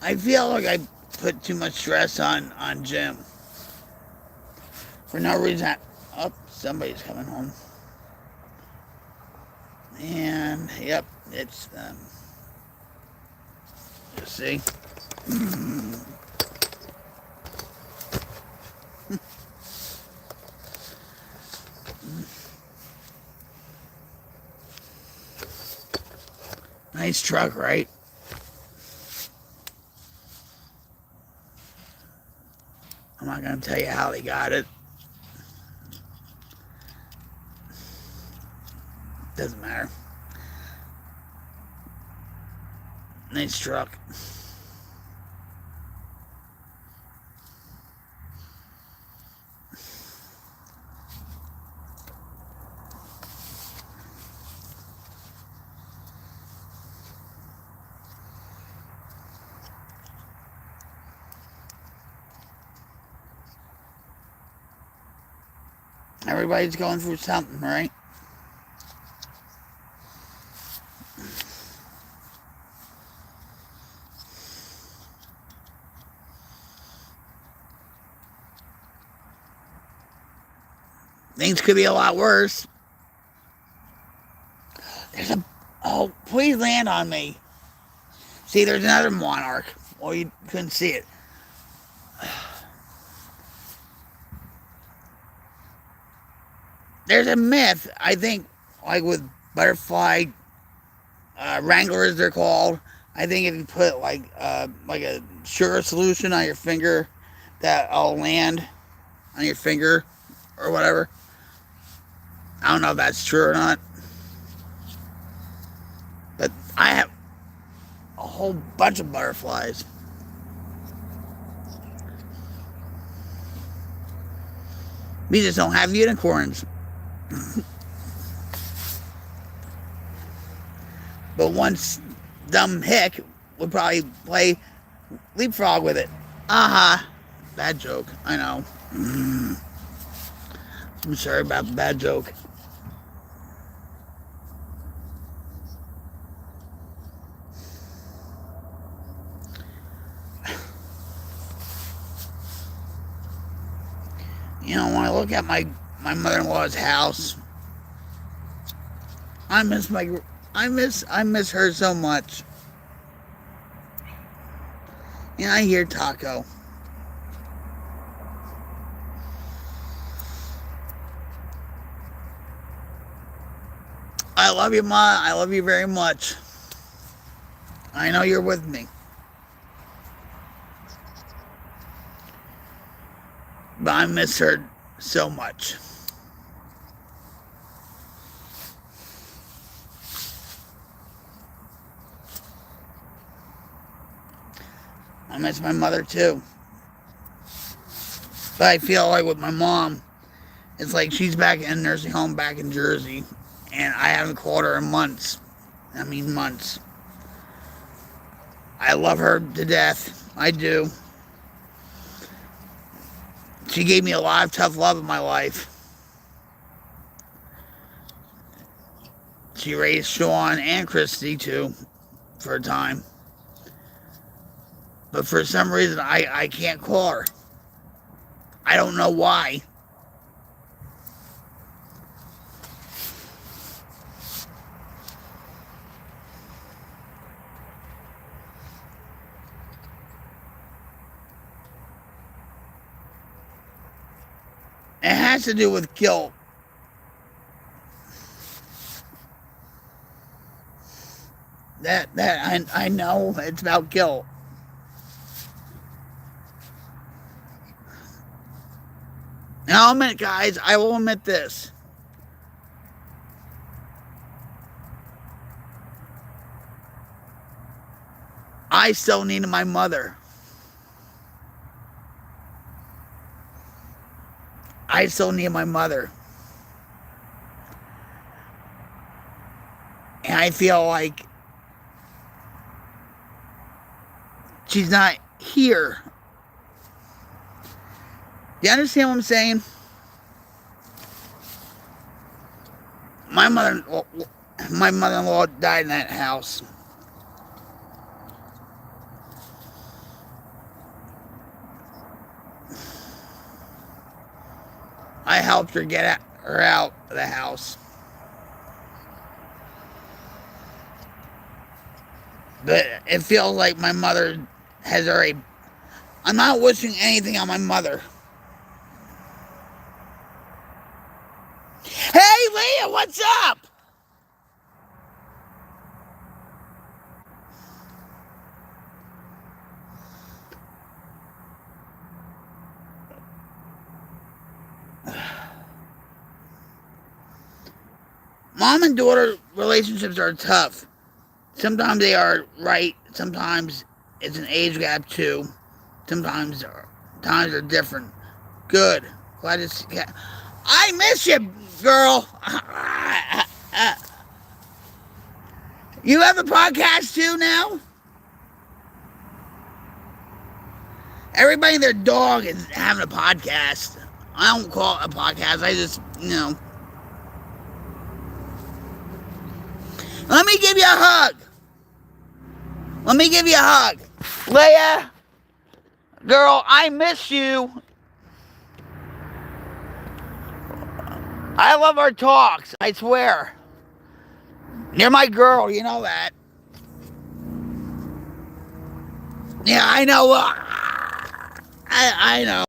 I feel like I put too much stress on Jim. For no reason. Oh, somebody's coming home. And, yep, it's them. You see? Nice truck, right? I'm not going to tell you how they got it. Doesn't matter. Nice truck. Everybody's going through something, right? Things could be a lot worse. There's a... Oh, please land on me. See, there's another monarch. Well, you couldn't see it. There's a myth, I think, like with butterfly wranglers, they're called. I think if you put like a sugar solution on your finger, that'll land on your finger or whatever. I don't know if that's true or not. But I have a whole bunch of butterflies. We just don't have unicorns. But once dumb hick would probably play leapfrog with it. Bad joke. I know. I'm sorry about the bad joke. You know, when I look at my mother-in-law's house, I miss her so much. And I hear Taco. I love you, Ma. I love you very much. I know you're with me. But I miss her so much. I miss my mother too. But I feel like with my mom, it's like she's back in a nursing home back in Jersey. And I haven't called her in months. I mean months. I love her to death. I do. She gave me a lot of tough love in my life. She raised Sean and Christy too for a time. But for some reason, I can't call her. I don't know why. It has to do with guilt. That I know it's about guilt. Now, I'll admit, guys, I will admit this. I still needed my mother. I still need my mother. And I feel like she's not here. Do you understand what I'm saying? My mother-in-law died in that house. I helped her get her out of the house. But it feels like my mother has already... I'm not wishing anything on my mother. Hey, Leah, what's up? Mom and daughter relationships are tough. Sometimes they are right. Sometimes it's an age gap too. Sometimes times are different. Good. Glad to see. I miss you, girl. You have a podcast too now? Everybody and their dog is having a podcast. I don't call it a podcast. I just, Let me give you a hug. Let me give you a hug. Leia, girl, I miss you. I love our talks, I swear. You're my girl, you know that. Yeah, I know. I know.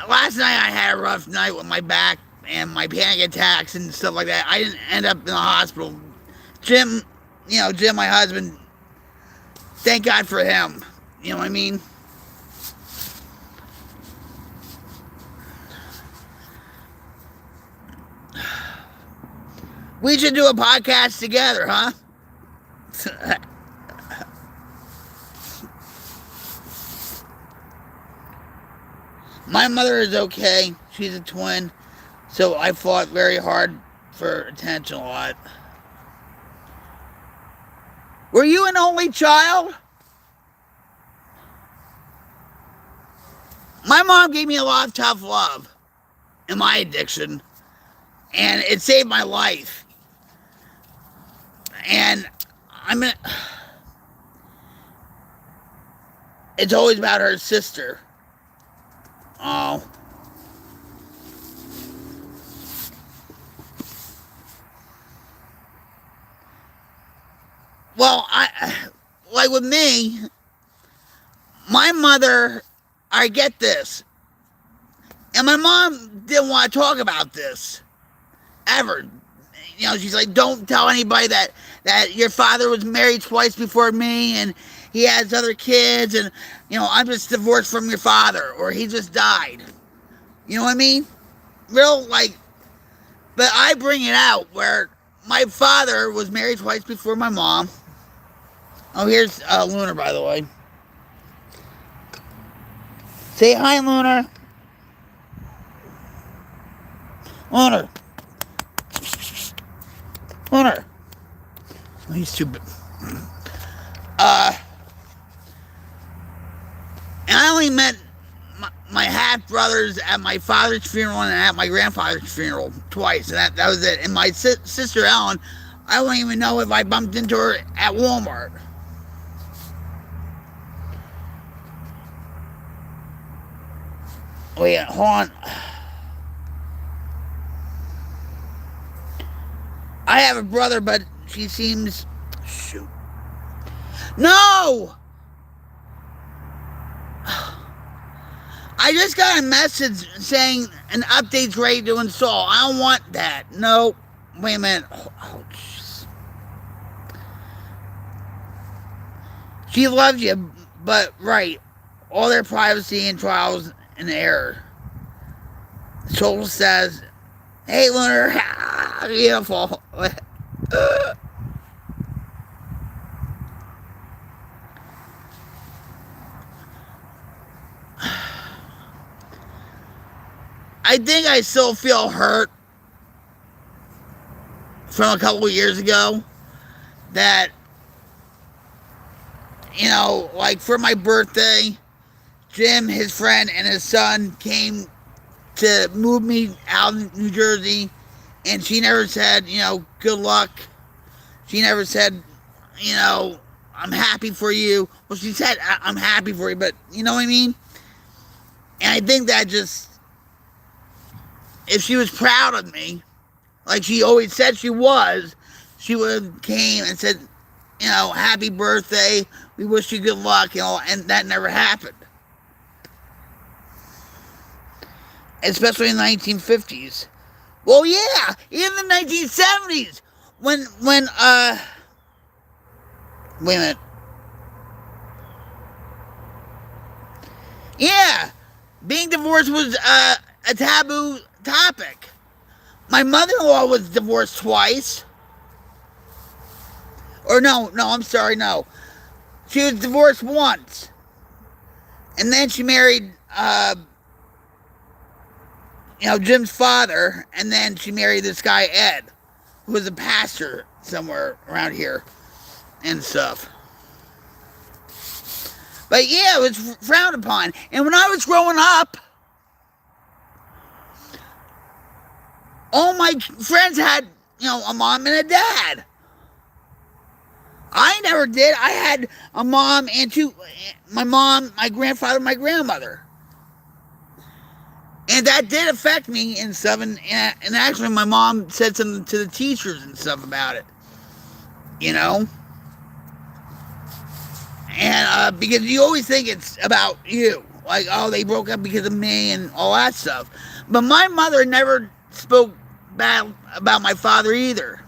Last night I had a rough night with my back and my panic attacks and stuff like that. I didn't end up in the hospital. Jim, my husband, thank God for him. You know what I mean? We should do a podcast together, huh? My mother is okay. She's a twin. So I fought very hard for attention a lot. Were you an only child? My mom gave me a lot of tough love in my addiction, and it saved my life. And I'm gonna. It's always about her sister. Oh. Well, like with me, my mother, I get this. And my mom didn't want to talk about this. Ever. You know, she's like, don't tell anybody that your father was married twice before me and he has other kids and, you know, I'm just divorced from your father or he just died. You know what I mean? Real, like, but I bring it out where my father was married twice before my mom. Oh, here's Lunar, by the way. Say hi, Lunar. Lunar. Lunar. Oh, he's too big. And I only met my half brothers at my father's funeral and at my grandfather's funeral twice, and that was it. And my sister Ellen, I don't even know if I bumped into her at Walmart. Wait, hold on. I have a brother, but she seems. Shoot. No! I just got a message saying an update's ready to install. I don't want that. No. Wait a minute. Oh, jeez. She loves you, but right. All their privacy and trials and error. Soul says, hey, Lunar. Beautiful. I think I still feel hurt from a couple of years ago that, you know, like for my birthday, Jim, his friend, and his son came to move me out of New Jersey, and she never said, you know, good luck. She never said, you know, I'm happy for you. Well, she said, I'm happy for you, but you know what I mean? And I think that just, if she was proud of me, like she always said she was, she would have came and said, you know, happy birthday, we wish you good luck, you know, and that never happened. Especially in the 1950s. Well, yeah, even the 1970s, when, wait a minute. Yeah, being divorced was a taboo topic. My mother-in-law was divorced twice. Or no, I'm sorry, no. She was divorced once. And then she married, you know, Jim's father. And then she married this guy, Ed, who was a pastor somewhere around here and stuff. But yeah, it was frowned upon. And when I was growing up, all my friends had, you know, a mom and a dad. I never did. I had a mom and my mom, my grandfather, my grandmother. And that did affect me and stuff. And actually, my mom said something to the teachers and stuff about it. You know? And because you always think it's about you. Like, oh, they broke up because of me and all that stuff. But my mother never spoke bad about my father either.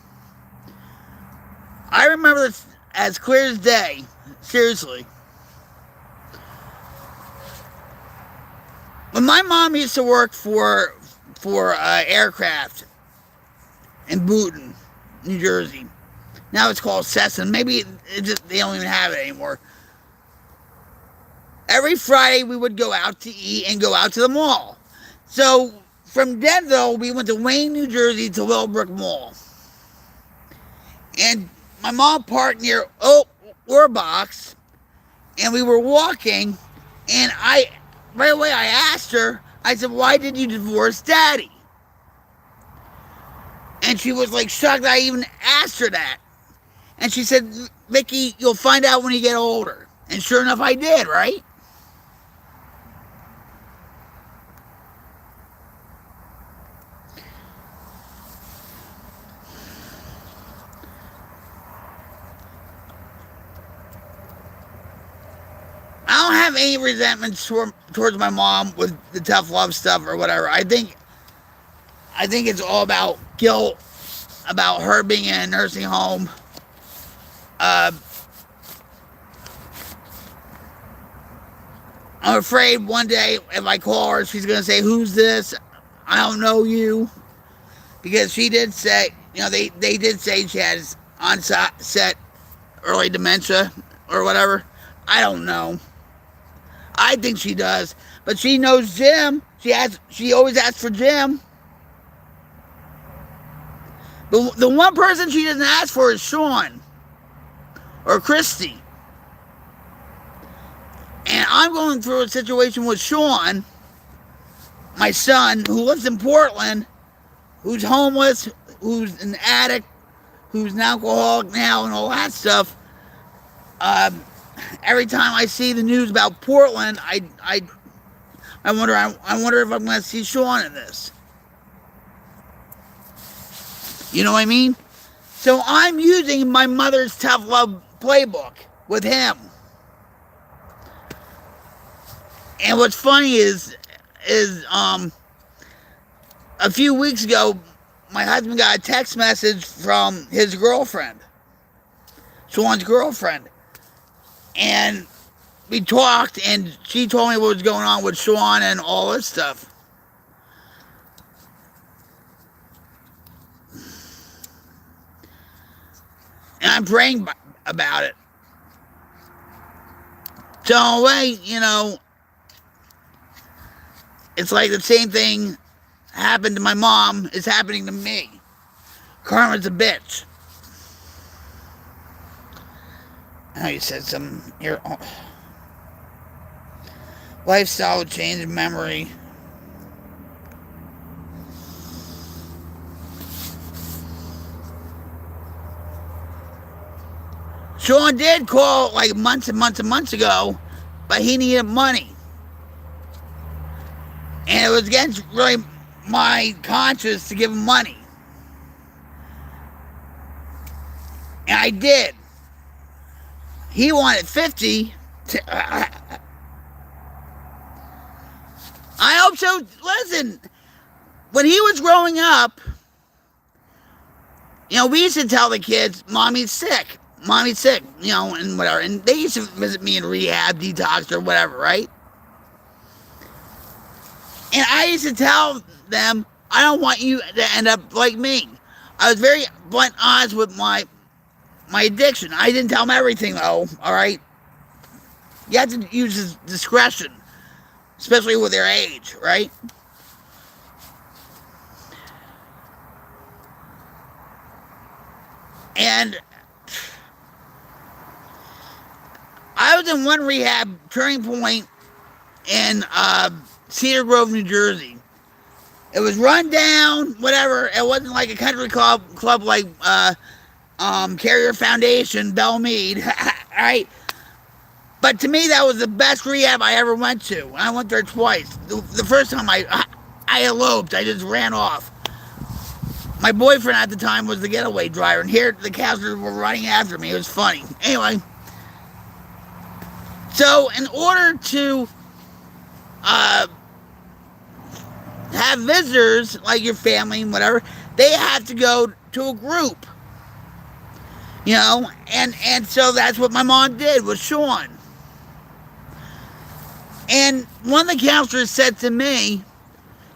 I remember this as clear as day. Seriously. When my mom used to work for aircraft in Boonton, New Jersey. Now it's called Cessna. Maybe they don't even have it anymore. every Friday we would go out to eat and go out to the mall. So from Denville, we went to Wayne, New Jersey to Willowbrook Mall. And my mom parked near Orbox, and we were walking, and right away I asked her, I said, why did you divorce Daddy? And she was like shocked that I even asked her that. And she said, Mickey, you'll find out when you get older. And sure enough, I did, right? I don't have any resentments towards my mom with the tough love stuff or whatever. I think it's all about guilt, about her being in a nursing home. I'm afraid one day if I call her, she's going to say, who's this? I don't know you. Because she did say, they did say she has onset early dementia or whatever. I don't know. I think she does. But she knows Jim. She always asks for Jim. But the one person she doesn't ask for is Sean. Or Christy. And I'm going through a situation with Sean, my son, who lives in Portland, who's homeless, who's an addict, who's an alcoholic now and all that stuff. Every time I see the news about Portland, I wonder if I'm going to see Sean in this. You know what I mean? So I'm using my mother's tough love playbook with him. And what's funny is a few weeks ago, my husband got a text message from his girlfriend, Sean's girlfriend. And we talked, and she told me what was going on with Sean and all this stuff. And I'm praying about it. So, in a way, it's like the same thing happened to my mom is happening to me. Karma's a bitch. I know you said some here. Oh. Lifestyle change in memory. Sean did call like months and months and months ago, but he needed money. And it was against really my conscience to give him money. And I did. He wanted 50. I hope so. Listen, when he was growing up, we used to tell the kids, Mommy's sick. Mommy's sick, and whatever. And they used to visit me in rehab, detox, or whatever, right? And I used to tell them, I don't want you to end up like me. I was very blunt, honest with my addiction. I didn't tell them everything, though, all right? You have to use discretion, especially with their age, right? And I was in one rehab, Turning Point, in Cedar Grove, New Jersey. It was run down, whatever. It wasn't like a country club like Carrier Foundation, Belle Meade, right? But to me, that was the best rehab I ever went to. I went there twice. The first time I eloped, I just ran off. My boyfriend at the time was the getaway driver, and here the counselors were running after me. It was funny. Anyway, so in order to have visitors, like your family and whatever, they have to go to a group. And so that's what my mom did with Sean. And one of the counselors said to me,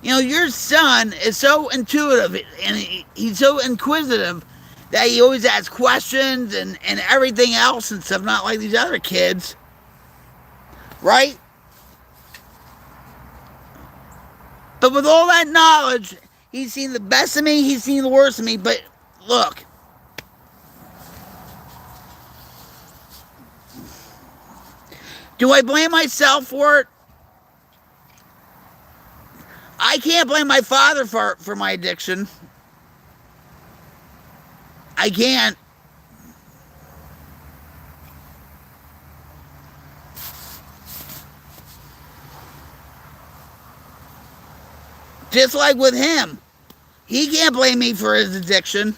your son is so intuitive and he's so inquisitive that he always asks questions and everything else and stuff, not like these other kids. Right? But with all that knowledge, he's seen the best of me, he's seen the worst of me. But look, do I blame myself for it? I can't blame my father for my addiction. I can't. Just like with him. He can't blame me for his addiction.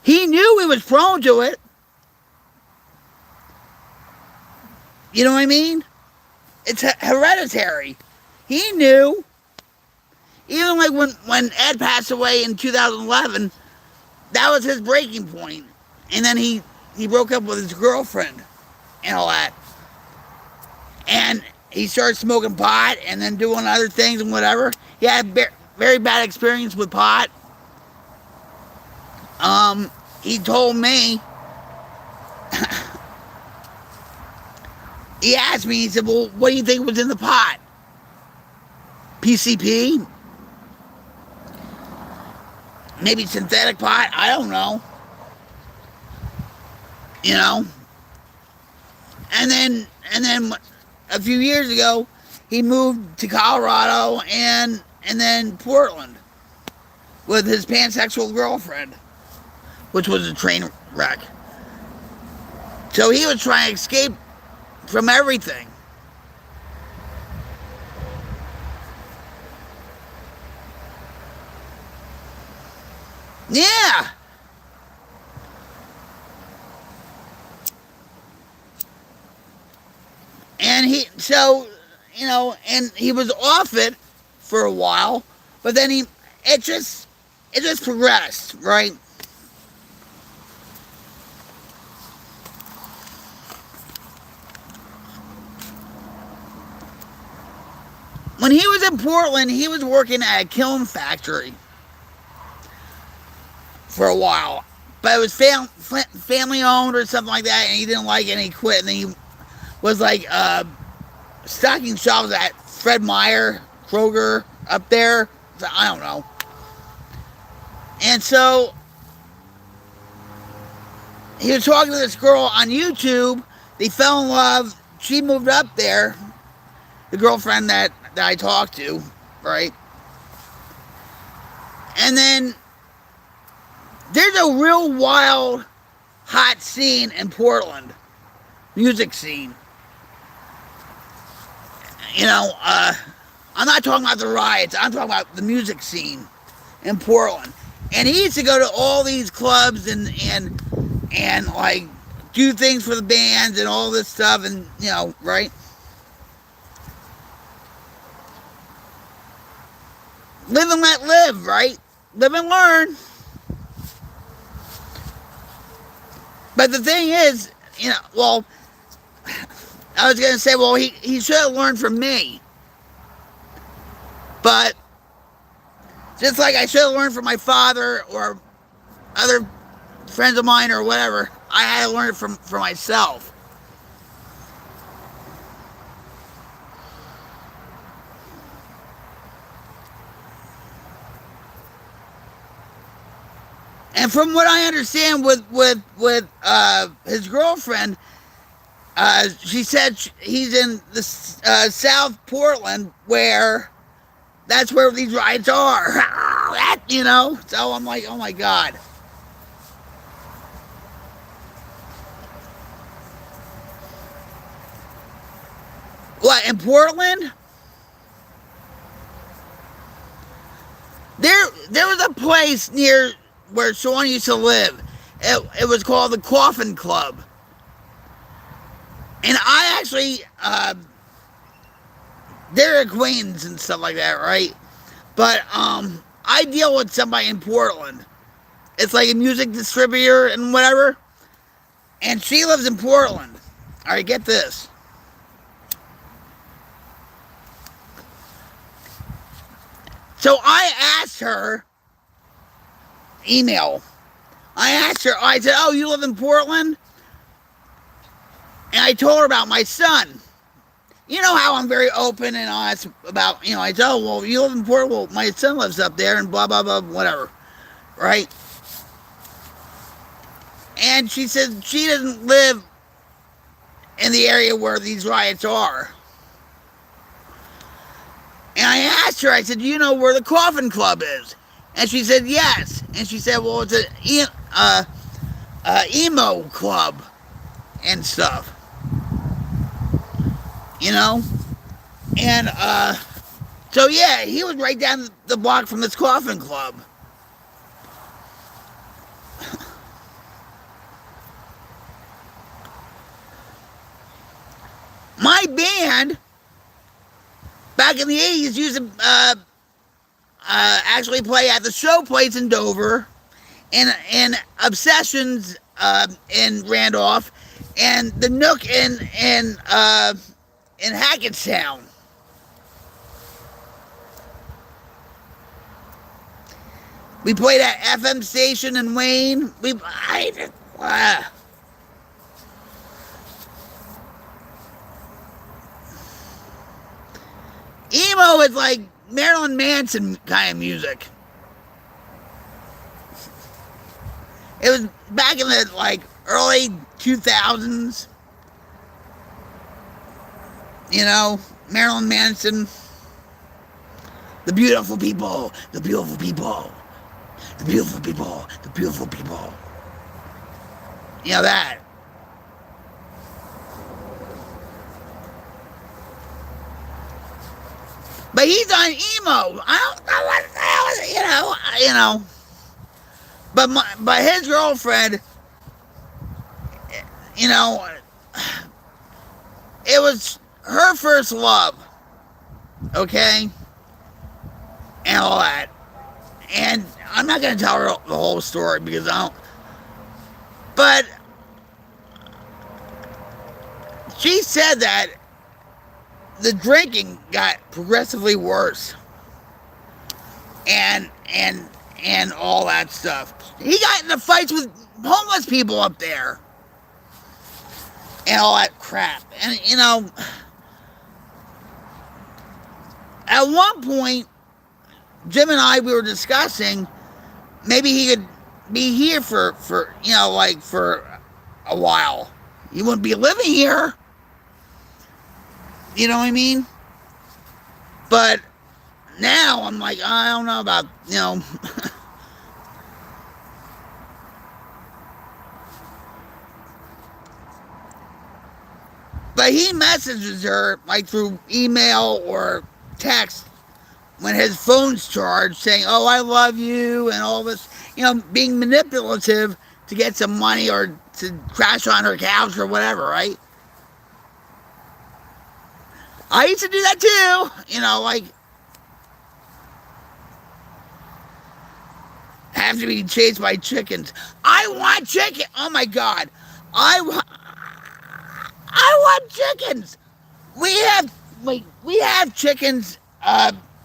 He knew he was prone to it. You know what I mean? It's hereditary. He knew. Even like when Ed passed away in 2011, that was his breaking point. And then he broke up with his girlfriend and all that. And he started smoking pot and then doing other things and whatever. He had a very bad experience with pot. He told me, he asked me, he said, well, what do you think was in the pot? PCP? Maybe synthetic pot? I don't know. You know? And then a few years ago, he moved to Colorado and then Portland with his pansexual girlfriend, which was a train wreck. So he was trying to escape from everything. Yeah. And he was off it for a while, but then it just progressed, right? When he was in Portland, he was working at a kiln factory for a while, but it was family owned or something like that, and he didn't like it, and he quit, and then he was like stocking shelves at Fred Meyer, Kroger, up there. I don't know. And so he was talking to this girl on YouTube. They fell in love. She moved up there, the girlfriend that I talked to, right? And then there's a real wild, hot scene in Portland, music scene. You know, I'm not talking about the riots. I'm talking about the music scene in Portland. And he used to go to all these clubs and like do things for the bands and all this stuff, and you know, right? Live and let live, right? Live and learn. But the thing is, you know, well, I was going to say, well, he should have learned from me. But just like I should have learned from my father or other friends of mine or whatever, I had to learn it from myself. And from what I understand with his girlfriend, she said he's in the South Portland, where that's where these riots are. That, you know, so I'm like, oh my God. What, in Portland? There was a place near where Sean used to live. It was called the Coffin Club. And I actually, they're acquaintances and stuff like that, right? But I deal with somebody in Portland. It's like a music distributor and whatever. And she lives in Portland. All right, get this. So I asked her, email. I asked her, I said, oh, you live in Portland? And I told her about my son. you know how I'm very open and honest about, I tell, well, you live in Port, well, my son lives up there, and blah, blah, blah, whatever, right? And she said she doesn't live in the area where these riots are. And I asked her, I said, do you know where the Coffin Club is? And she said, yes. And she said, well, it's an emo club and stuff. And, so yeah, he was right down the block from this Coffin Club. My band, back in the 80s, used to actually play at the Show Place in Dover, and Obsessions in Randolph, and the Nook in Hackettstown. We played at FM station in Wayne. Emo is like Marilyn Manson kind of music. It was back in the early 2000s. Marilyn Manson. The beautiful people, the beautiful people, the beautiful people, the beautiful people. That. But he's on emo. I don't know what the hell is, But his girlfriend, it was her first love, okay, and all that. And I'm not gonna tell her the whole story because I don't. But she said that the drinking got progressively worse, and all that stuff. He got into fights with homeless people up there, and all that crap. And at one point, Jim and I, we were discussing maybe he could be here for a while. He wouldn't be living here. You know what I mean? But now I'm like, I don't know about, But he messages her through email or text when his phone's charged, saying, oh, I love you, and all this, being manipulative to get some money or to crash on her couch or whatever, right? I used to do that too, have to be chased by chickens. I want chicken. Oh my God. I want chickens. We have chickens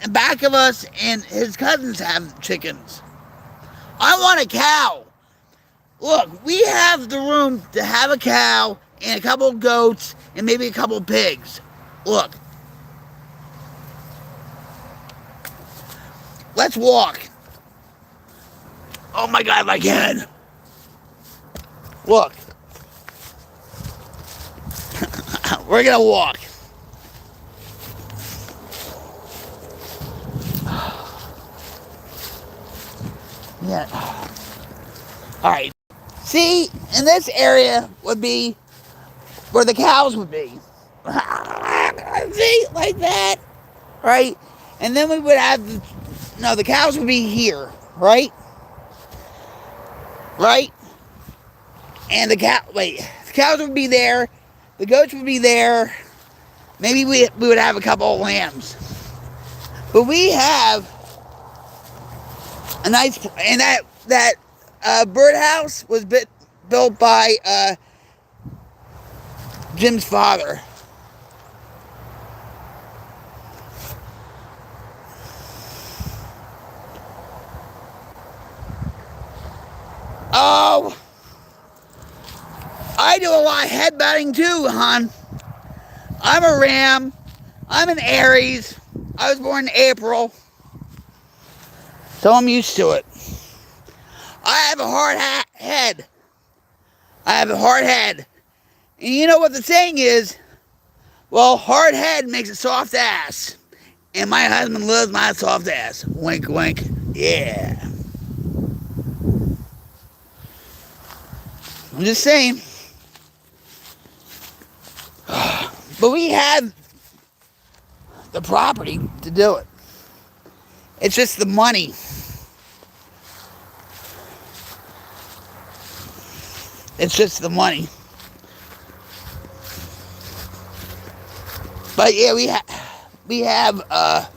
in back of us, and his cousins have chickens. I want a cow. Look, we have the room to have a cow and a couple of goats and maybe a couple of pigs. Look. Let's walk. Oh my God, if I can. Look. We're gonna walk. Yeah. All right. See, in this area would be where the cows would be. See, like that, right? And then we would have the cows would be here, right? Right? And the cows would be there. The goats would be there. Maybe we would have a couple of lambs. But we have a nice, and that birdhouse was built by Jim's father. Oh, I do a lot of headbutting too, hon. I'm a Ram. I'm an Aries. I was born in April. So I'm used to it. I have a hard head. I have a hard head. And you know what the saying is? Well, hard head makes a soft ass. And my husband loves my soft ass. Wink, wink. Yeah. I'm just saying. But we have the property to do it. It's just the money. It's just the money. But yeah, we have oh,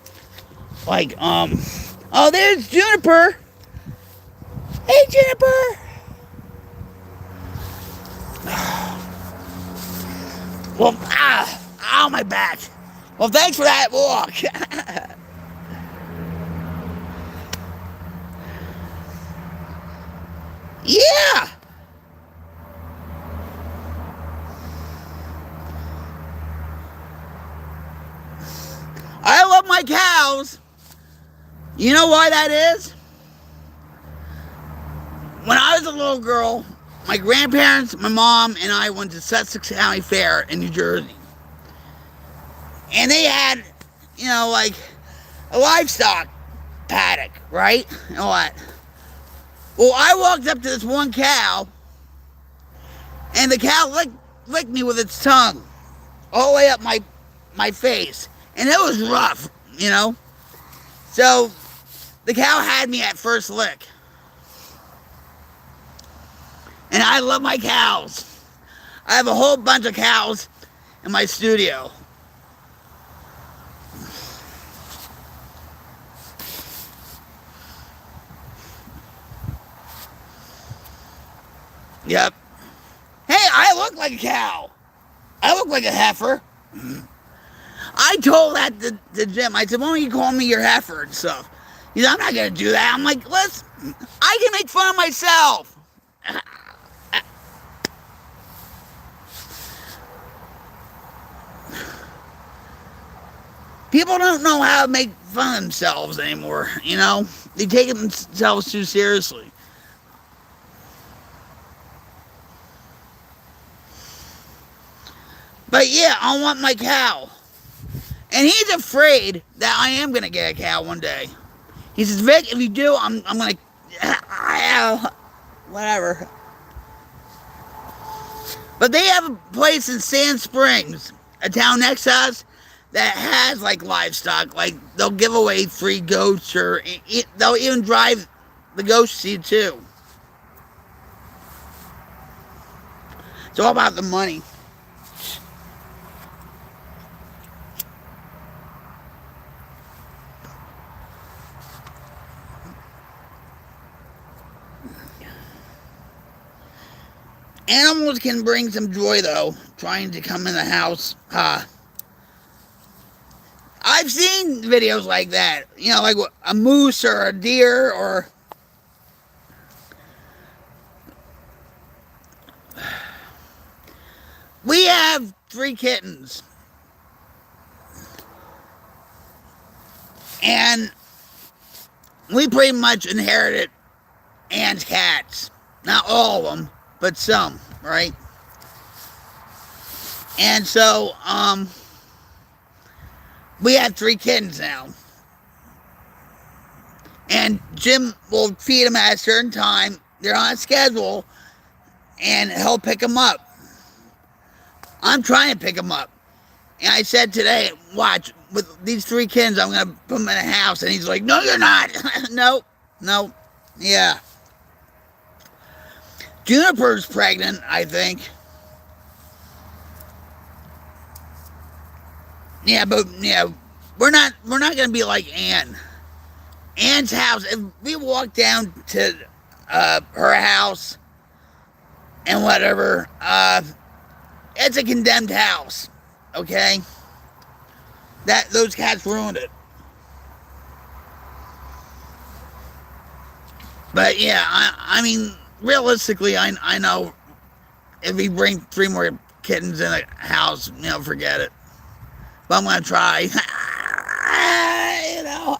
there's Juniper. Hey, Juniper. Well, ow, my back. Well, thanks for that walk. Yeah. I love my cows. You know why that is? When I was a little girl, my grandparents, my mom, and I went to Sussex County Fair in New Jersey. And they had, like a livestock paddock, right? You know what? Well, I walked up to this one cow, and the cow licked me with its tongue all the way up my face. And it was rough, So, the cow had me at first lick. And I love my cows. I have a whole bunch of cows in my studio. Yep. Hey, I look like a cow. I look like a heifer. I told that to Jim. I said, why don't you call me your heifer and stuff? He said, I'm not going to do that. I'm like, listen, I can make fun of myself. People don't know how to make fun of themselves anymore, They take themselves too seriously. But yeah, I want my cow. And he's afraid that I am going to get a cow one day. He says, Vic, if you do, I'm going to... Whatever. But they have a place in Sand Springs, a town next to us, that has, livestock. They'll give away free goats, or they'll even drive the goats to you, too. It's all about the money. Animals can bring some joy, though, trying to come in the house. I've seen videos like that, like a moose or a deer or... We have 3 kittens. And we pretty much inherited Ann's cats. Not all of them, but some, right? And so, we have 3 kittens now. And Jim will feed them at a certain time. They're on a schedule. And he'll pick them up. I'm trying to pick them up. And I said today, watch, with these 3 kittens, I'm going to put them in a house. And he's like, no, you're not. No. Yeah. Juniper's pregnant, I think. Yeah, but we're not going to be like Ann. Ann's house, if we walk down to her house and whatever, it's a condemned house, okay? Those cats ruined it. But yeah, I mean, realistically, I know if we bring 3 more kittens in a house, forget it. but I'm gonna try. You know,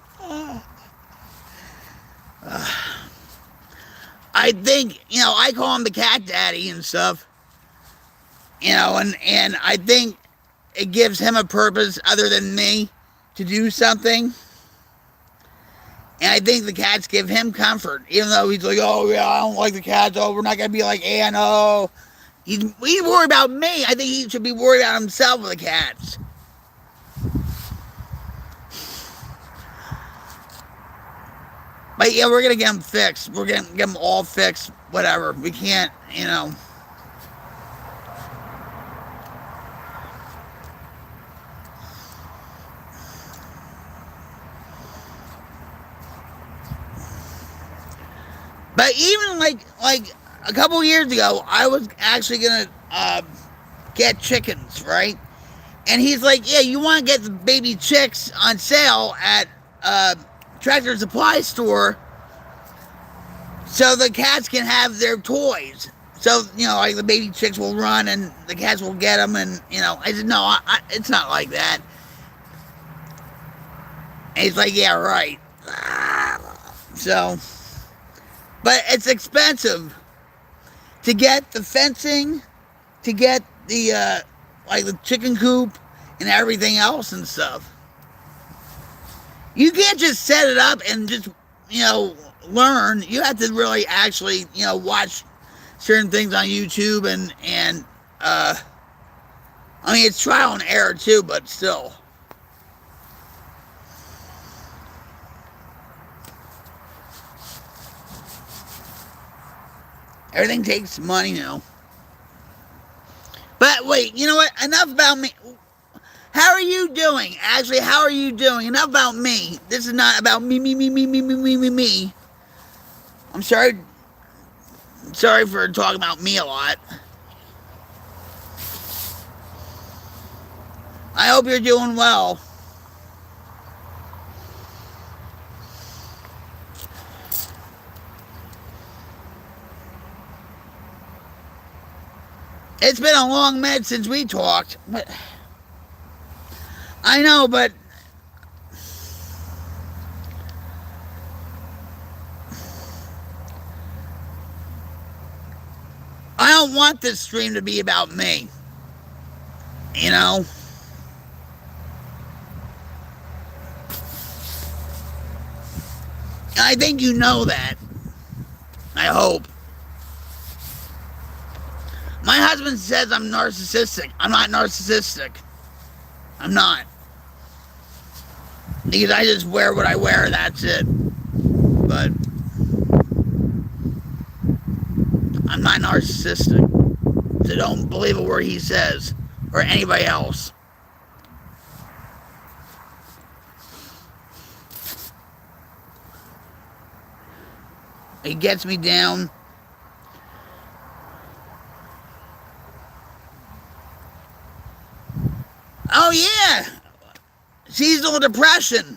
I think, I call him the cat daddy and stuff. And I think it gives him a purpose other than me to do something. And I think the cats give him comfort, even though he's like, oh yeah, I don't like the cats. Oh, we're not gonna be like Ann. Oh, he's worried about me. I think he should be worried about himself with the cats. But yeah, we're gonna get them fixed. We're gonna get them all fixed. Whatever. We can't, But even like a couple years ago, I was actually gonna get chickens, right? And he's like, "Yeah, you want to get the baby chicks on sale at Tractor Supply store, so the cats can have their toys. So like the baby chicks will run and the cats will get them." And I said, "No, it's not like that." And he's like, "Yeah, right." So. But it's expensive to get the fencing, to get the like the chicken coop and everything else and stuff. You can't just set it up and just learn. You have to really actually watch certain things on YouTube and I mean, it's trial and error too, but still. Everything takes money now. But wait, you know what? Enough about me. How are you doing? Actually, how are you doing? Enough about me. This is not about me. I'm sorry. Sorry for talking about me a lot. I hope you're doing well. It's been a long minute since we talked. But I know, but I don't want this stream to be about me. I think you know that. I hope. My husband says I'm narcissistic. I'm not narcissistic. I'm not. Because I just wear what I wear, that's it. But I'm not narcissistic. So don't believe a word he says or anybody else. He gets me down. Oh yeah, seasonal depression.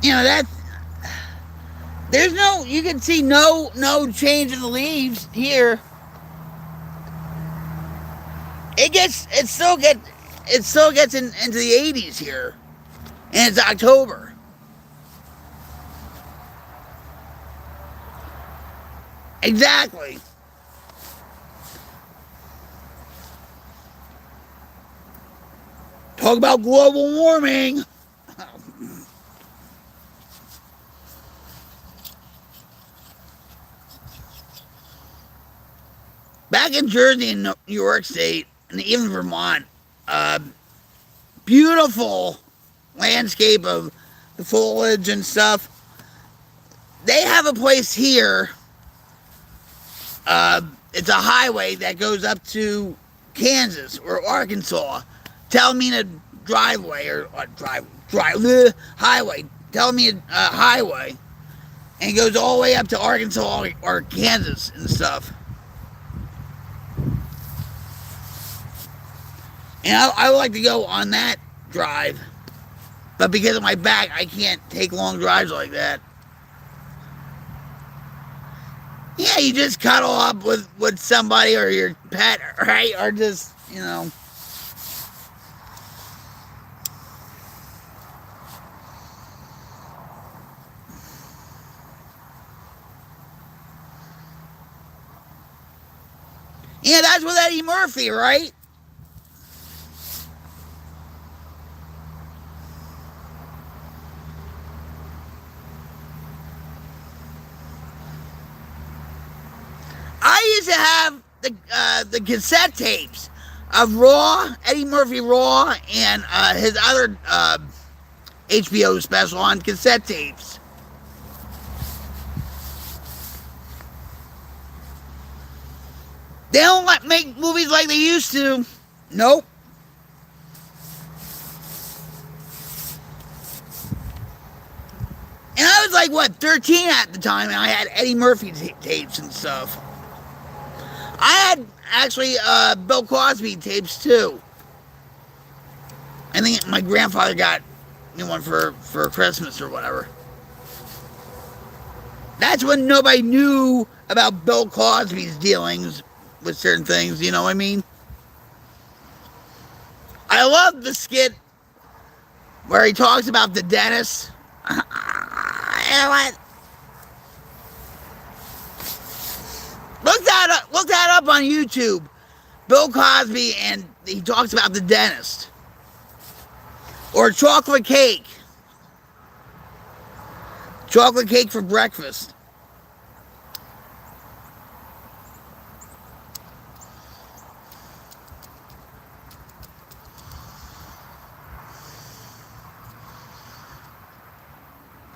That there's you can see no change in the leaves here. It still gets into the 80s here, and it's October. Exactly. Talk about global warming. Back in Jersey and New York State, and even Vermont, beautiful landscape of the foliage and stuff. They have a place here. It's a highway that goes up to Kansas or Arkansas. Talamina Driveway or highway. Talamina Highway. And it goes all the way up to Arkansas or Kansas and stuff. And I would like to go on that drive. But because of my back, I can't take long drives like that. Yeah, you just cuddle up with somebody or your pet, right? Or just, Yeah, that's with Eddie Murphy, right? I used to have the cassette tapes of Raw, Eddie Murphy Raw, and his other HBO special on cassette tapes. They don't make movies like they used to. Nope. And I was like, what, 13 at the time, and I had Eddie Murphy tapes and stuff. I had actually Bill Cosby tapes too. I think my grandfather got me one for Christmas or whatever. That's when nobody knew about Bill Cosby's dealings with certain things, you know what I mean? I love the skit where he talks about the dentist. You know what? Look that up on YouTube. Bill Cosby, and he talks about the dentist. Or chocolate cake. Chocolate cake for breakfast.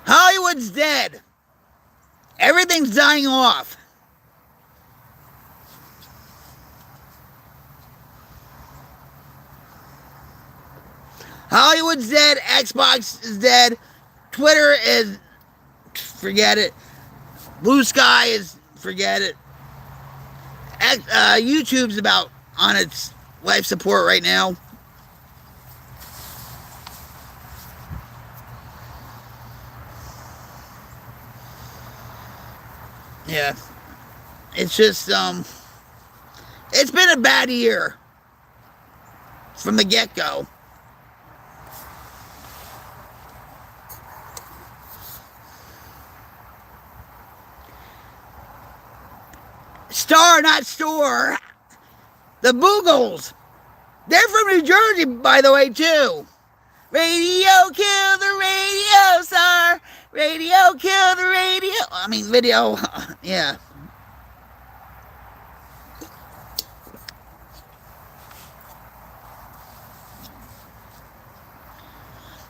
Hollywood's dead. Everything's dying off. Hollywood's dead. Xbox is dead. Twitter is, forget it. Blue Sky is, forget it. YouTube's about on its life support right now. Yeah. It's just, it's been a bad year from the get-go. Star, not store. The Boogles. They're from New Jersey, by the way, too. Radio kill the radio star. Radio kill the radio. I mean, video. Yeah.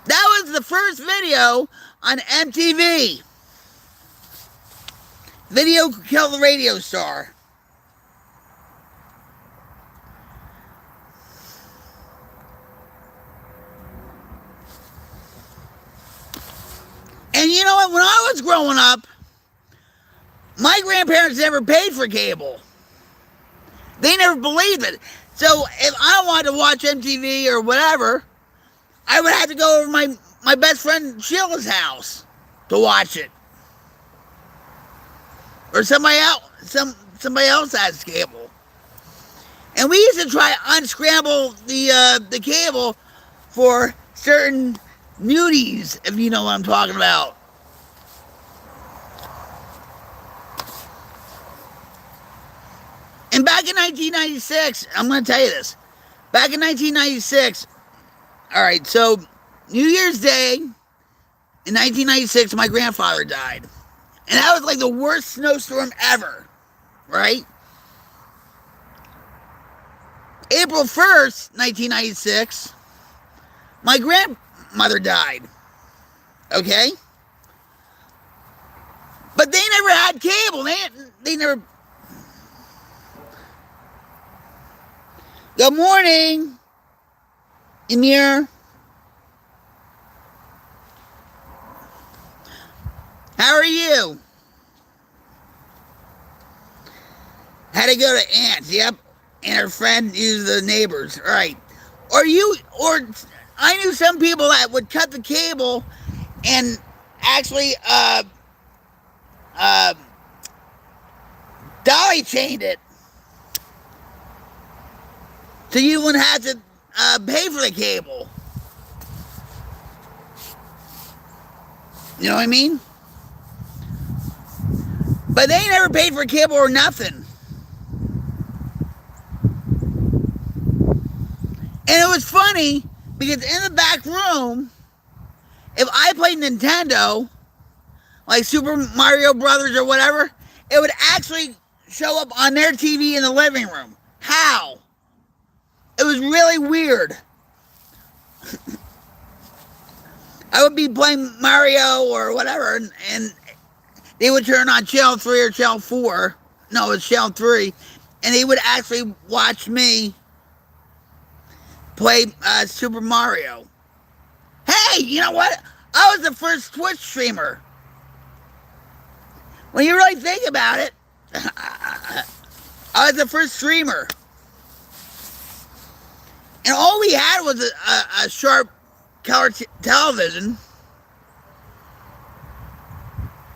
That was the first video on MTV. Video kill the radio star. And you know what? When I was growing up, my grandparents never paid for cable. They never believed it. So if I wanted to watch MTV or whatever, I would have to go over my best friend Sheila's house to watch it. Or somebody else has cable. And we used to try to unscramble the cable for certain nudies, if you know what I'm talking about. And back in 1996, I'm going to tell you this. Back in 1996, all right, so New Year's Day in 1996, my grandfather died. And that was like the worst snowstorm ever, right? April 1st, 1996, my grandmother died. Okay? But they never had cable. They never... Good morning, Emir. How are you? Had to go to Aunt's, yep. And her friend used the neighbors, right. Or I knew some people that would cut the cable and actually Dolly chained it. So you wouldn't have to pay for the cable. You know what I mean? But they never paid for cable or nothing. And it was funny because in the back room, if I played Nintendo, like Super Mario Brothers or whatever, it would actually show up on their TV in the living room. How? It was really weird. I would be playing Mario or whatever, and they would turn on Channel 3 or Channel 4. No, it's Channel 3. And they would actually watch me play Super Mario. Hey, you know what? I was the first Twitch streamer. When you really think about it, I was the first streamer. And all we had was a sharp color television.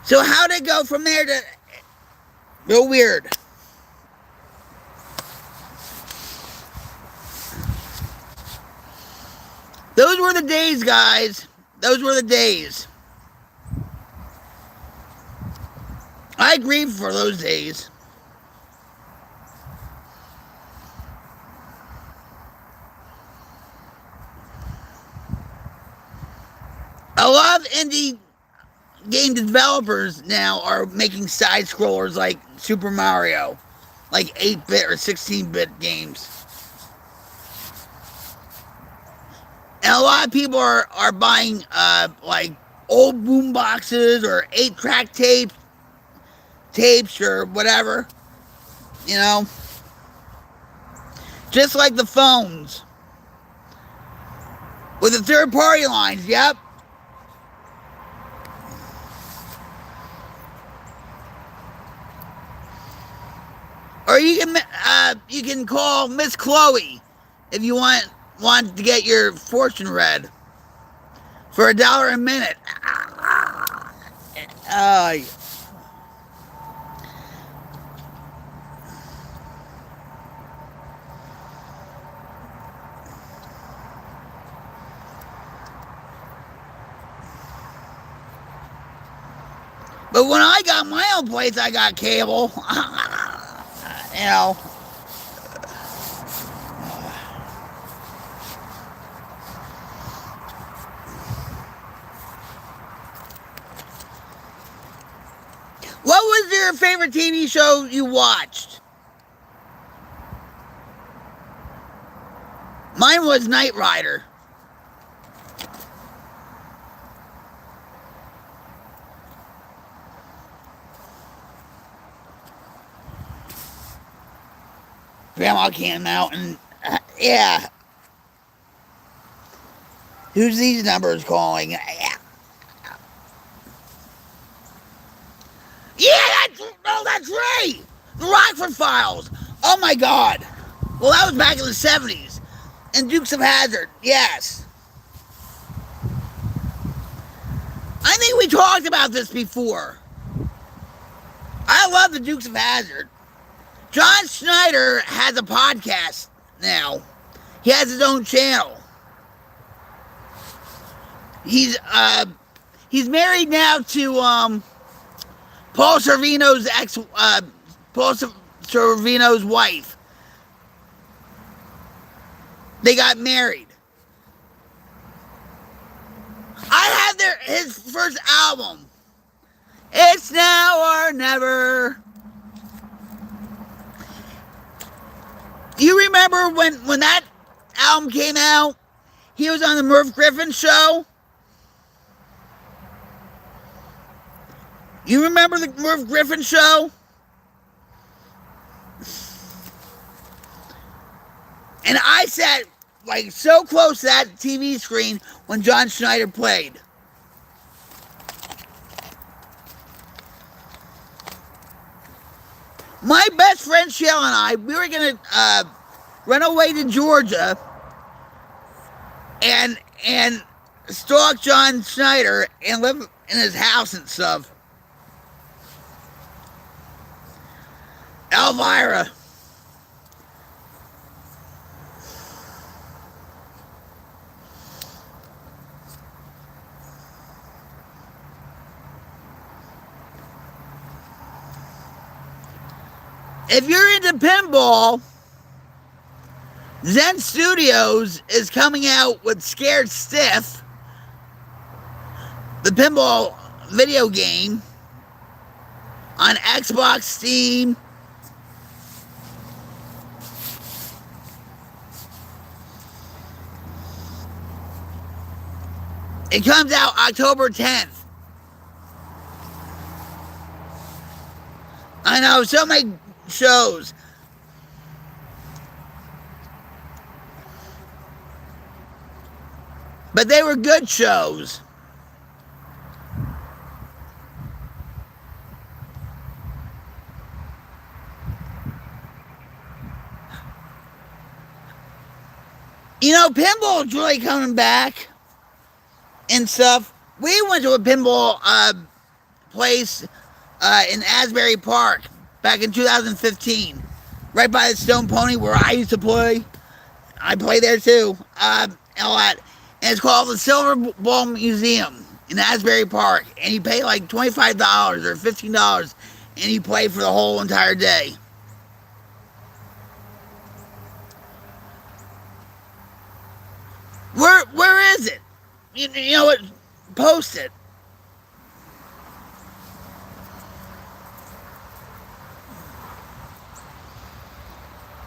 So how did it go from there to... Real weird. Those were the days, guys. Those were the days. I grieve for those days. A lot of indie game developers now are making side scrollers like Super Mario, like 8-bit or 16-bit games. And a lot of people are buying like old boom boxes or 8-track tapes or whatever, you know, just like the phones with the third-party lines. Yep. Or you can call Miss Chloe if you want to get your fortune read for $1 a minute. But when I got my own place, I got cable. You know. What was your favorite TV show you watched? Mine was Knight Rider. Grandma came out and, yeah. Who's these numbers calling? Yeah, that's right! The Rockford Files! Oh my God! Well, that was back in the 70s. And Dukes of Hazzard, yes. I think we talked about this before. I love the Dukes of Hazzard. John Schneider has a podcast now. He has his own channel. He's married now to Paul Sorvino's Paul Sorvino's wife. They got married. I have his first album. It's Now or Never. You remember when that album came out? He was on the Merv Griffin show. You remember the Merv Griffin show? And I sat like so close to that TV screen when John Schneider played. My best friend Shell and I, we were gonna run away to Georgia and stalk John Schneider and live in his house and stuff. Elvira. If you're into pinball, Zen Studios is coming out with Scared Stiff, the pinball video game, on Xbox, Steam. It comes out October 10th. I know, so many shows. But they were good shows. You know, pinball is really coming back and stuff. We went to a pinball place in Asbury Park back in 2015, right by the Stone Pony where I used to play. I play there too, and all that. And it's called the Silver Ball Museum in Asbury Park. And you pay like $25 or $15, and you play for the whole entire day. Where is it? You know what? Post it.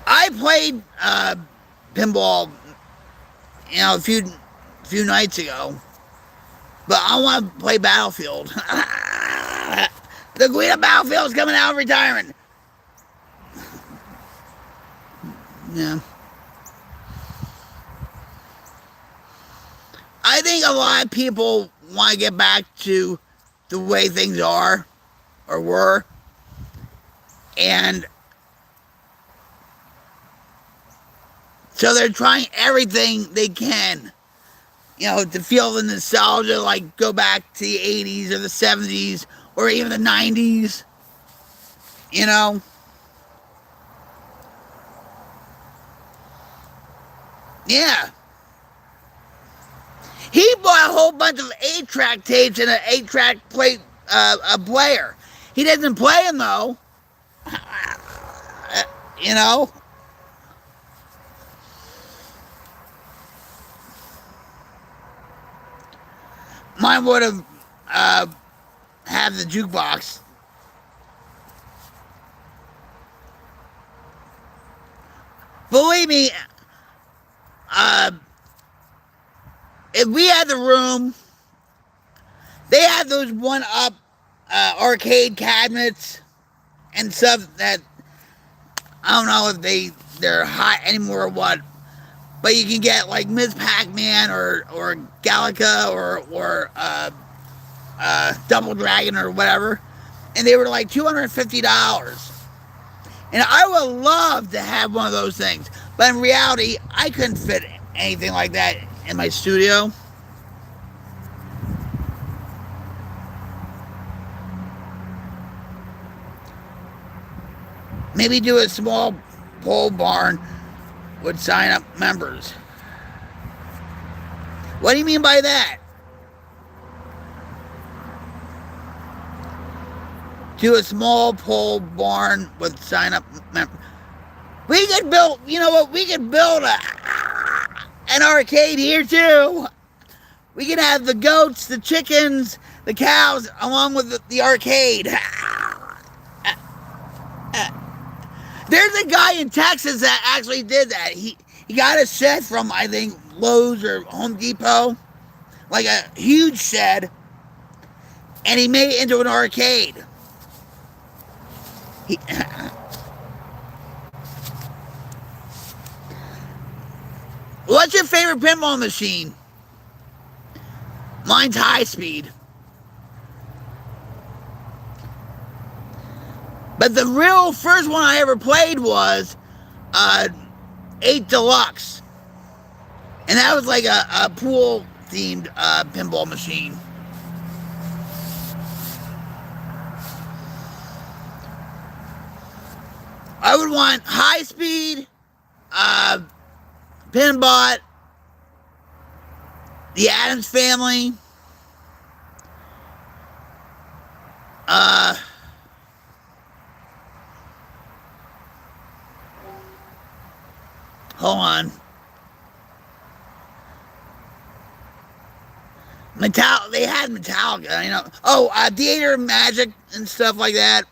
I played pinball, you know, a few nights ago, but I want to play Battlefield. The Queen of Battlefield's coming out of retirement. Yeah. I think a lot of people want to get back to the way things are or were, and so they're trying everything they can, you know, to feel the nostalgia, like go back to the 80s or the 70s or even the 90s, you know. Yeah. He bought a whole bunch of 8-track tapes and an 8-track a player. He doesn't play them, though. You know? Mine would have had the jukebox. Believe me, if we had the room, they had those one-up arcade cabinets and stuff that I don't know if they're hot anymore or what, but you can get like Ms. Pac-Man or Galaga or Double Dragon or whatever, and they were like $250. And I would love to have one of those things, but in reality, I couldn't fit anything like that in my studio. Maybe do a small pole barn with sign up members. What do you mean by that? Do a small pole barn with sign up members. We could build, you know what? We could build an arcade here too. We could have the goats, the chickens, the cows, along with the arcade. There's a guy in Texas that actually did that. He got a shed from, I think, Lowe's or Home Depot, like a huge shed, and he made it into an arcade. What's your favorite pinball machine? Mine's High Speed. But the real first one I ever played was 8 Deluxe. And that was like a pool-themed pinball machine. I would want High Speed, Pinbot, the Addams Family, hold on. They had Metallica, you know. Oh, Theater of Magic and stuff like that.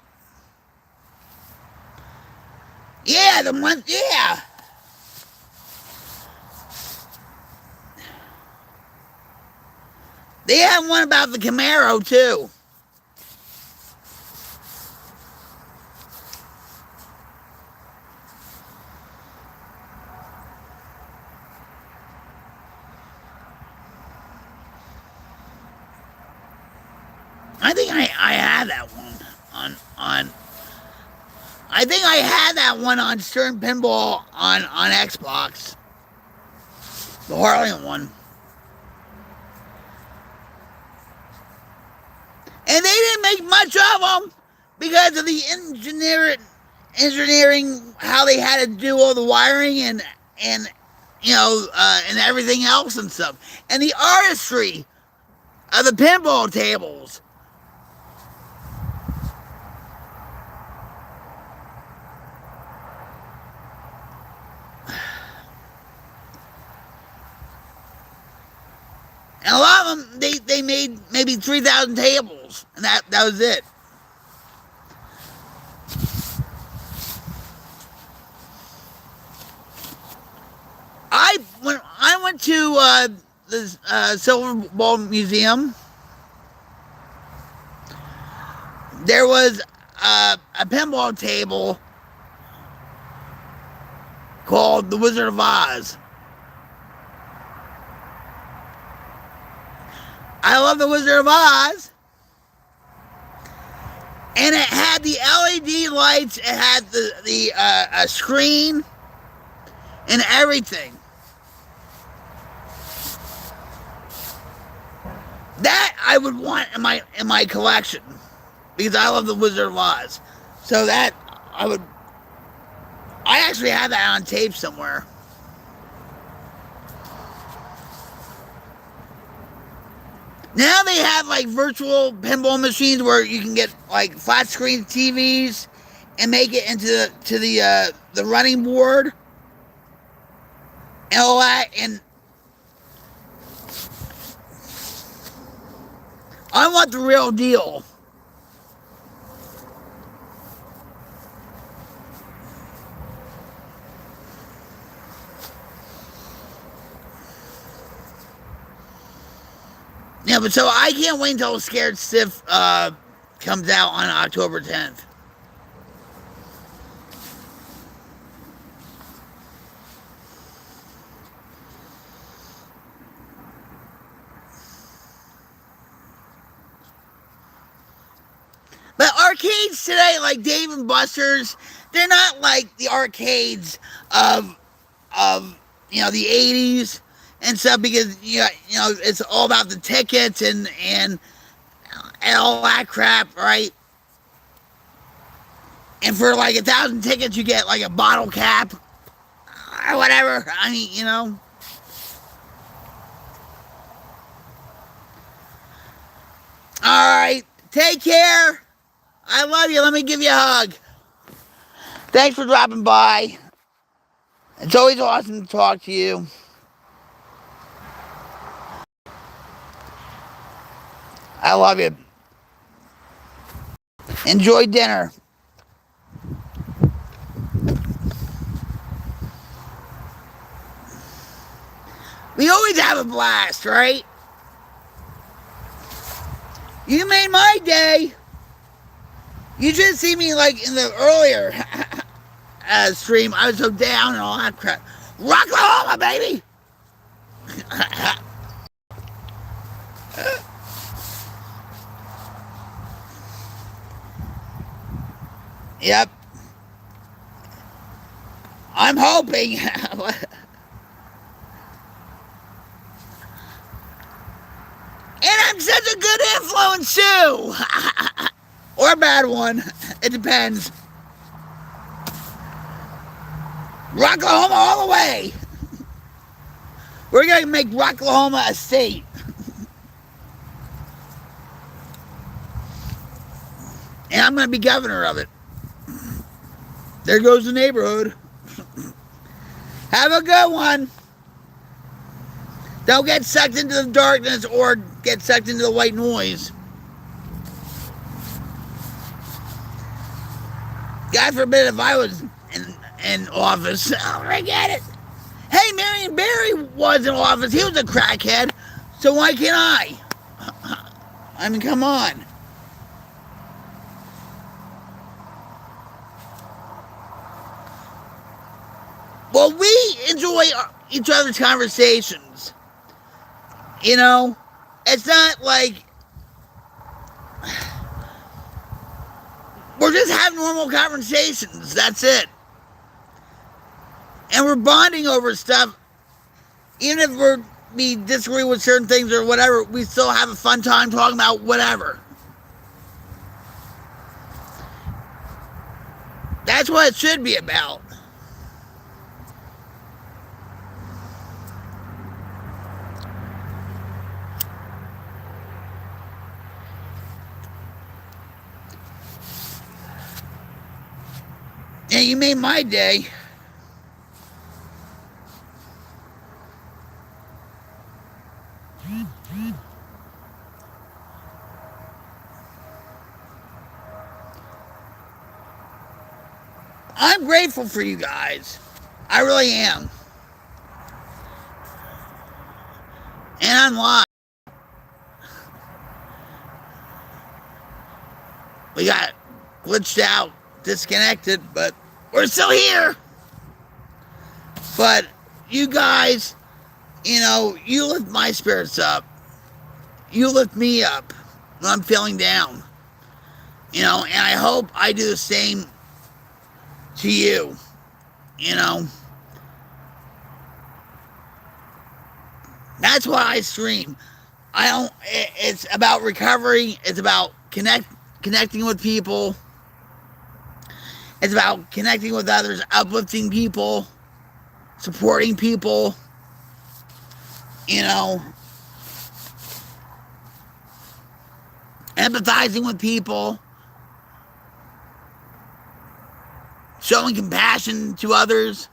Yeah, the one, yeah. They had one about the Camaro, too. I think I had that one on I think I had that one on Stern Pinball on Xbox. The Harley one. And they didn't make much of them because of the engineering, how they had to do all the wiring and you know, and everything else and stuff. And the artistry of the pinball tables. And a lot of them, they made maybe 3,000 tables, and that was it. When I went to the Silver Ball Museum, there was a pinball table called The Wizard of Oz. I love The Wizard of Oz. And it had the LED lights, it had the screen and everything. That I would want in my collection because I love The Wizard of Oz. So that I actually have that on tape somewhere. Now they have like virtual pinball machines where you can get like flat screen TVs and make it into the running board and all that. And I want the real deal. Yeah, but so I can't wait until Scared Stiff comes out on October 10th. But arcades today, like Dave and Buster's, they're not like the arcades of you know, the 80s and stuff, because you know it's all about the tickets and all that crap, right? And for like 1,000 tickets, you get like a bottle cap or whatever. I mean, you know. All right, take care. I love you. Let me give you a hug. Thanks for dropping by. It's always awesome to talk to you. I love you. Enjoy dinner. We always have a blast, right? You made my day. You should see me like in the earlier stream. I was so down and all that crap. Rocklahoma, baby! Yep. I'm hoping. And I'm such a good influence too. Or a bad one. It depends. Rocklahoma all the way. We're going to make Rocklahoma a state. And I'm going to be governor of it. There goes the neighborhood. Have a good one. Don't get sucked into the darkness or get sucked into the white noise. God forbid if I was in office. Oh, forget it. Hey, Marion Barry was in office. He was a crackhead. So why can't I? I mean, come on. Well, we enjoy each other's conversations. You know, it's not like we're just having normal conversations. That's it. And we're bonding over stuff. Even if we disagree with certain things or whatever, we still have a fun time talking about whatever. That's what it should be about. Yeah, you made my day. I'm grateful for you guys. I really am. And I'm live. We got glitched out, disconnected, but we're still here. But you guys, you know, you lift my spirits up. You lift me up when I'm feeling down. You know, and I hope I do the same to you. You know, that's why I stream. It's about recovery. It's about connecting with people. It's about connecting with others, uplifting people, supporting people. You know, empathizing with people, showing compassion to others.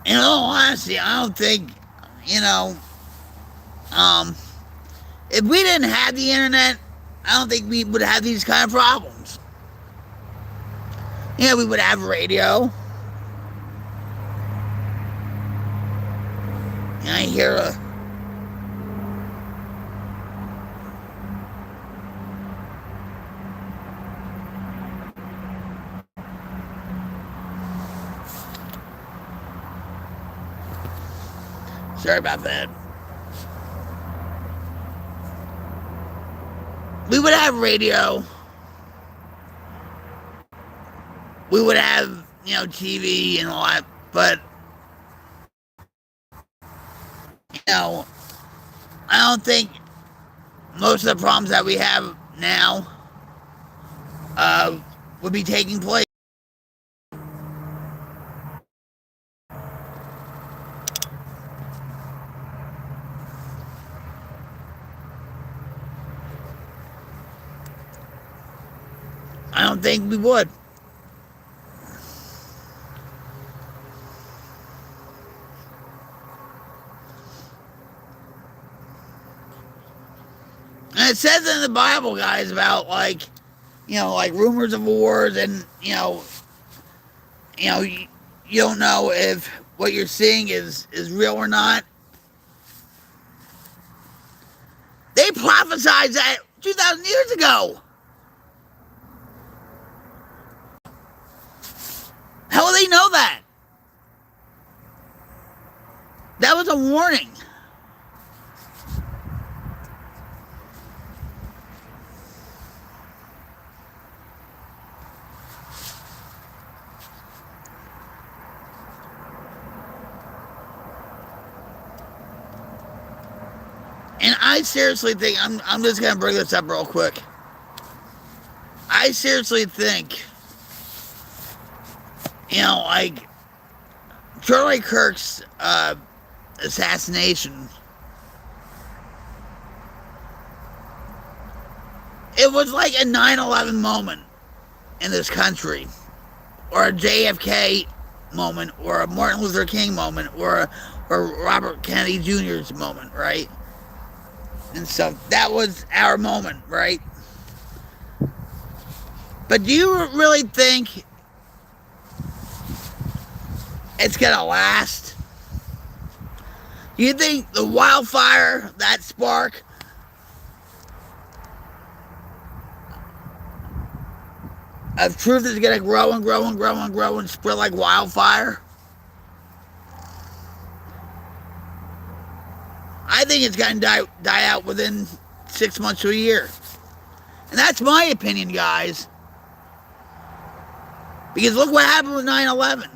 In all honesty, I don't think, you know, if we didn't have the internet, I don't think we would have these kind of problems. Yeah, we would have radio. And I hear a sorry about that. We would have radio. We would have, you know, TV and all that, but, you know, I don't think most of the problems that we have now would be taking place. I don't think we would. And it says in the Bible, guys, about like, you know, like rumors of wars, and you don't know if what you're seeing is real or not. They prophesied that 2,000 years ago. How will they know that? That was a warning. I seriously think I'm just gonna bring this up real quick. I seriously think, like Charlie Kirk's assassination. It was like a 9/11 moment in this country, or a JFK moment, or a Martin Luther King moment, or Robert Kennedy Jr.'s moment, right? And so that was our moment, right? But do you really think it's gonna last? Do you think the wildfire, that spark, of truth is gonna grow and grow and grow and grow and spread like wildfire? I think it's gonna die out within 6 months to a year. And that's my opinion, guys. Because look what happened with 9/11.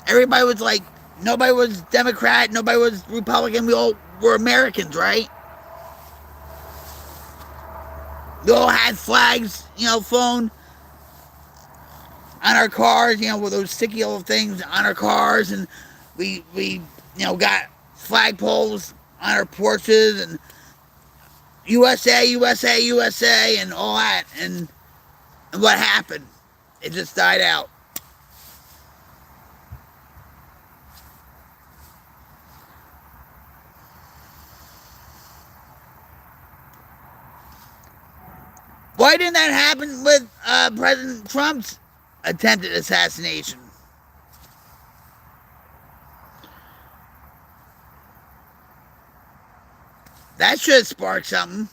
Everybody was like, nobody was Democrat, nobody was Republican, we all were Americans, right? We all had flags, flown on our cars, with those sticky little things on our cars, and we got flagpoles on our porches, and USA, USA, USA, and all that, and what happened? It just died out. Why didn't that happen with President Trump's attempted assassination? That should spark something.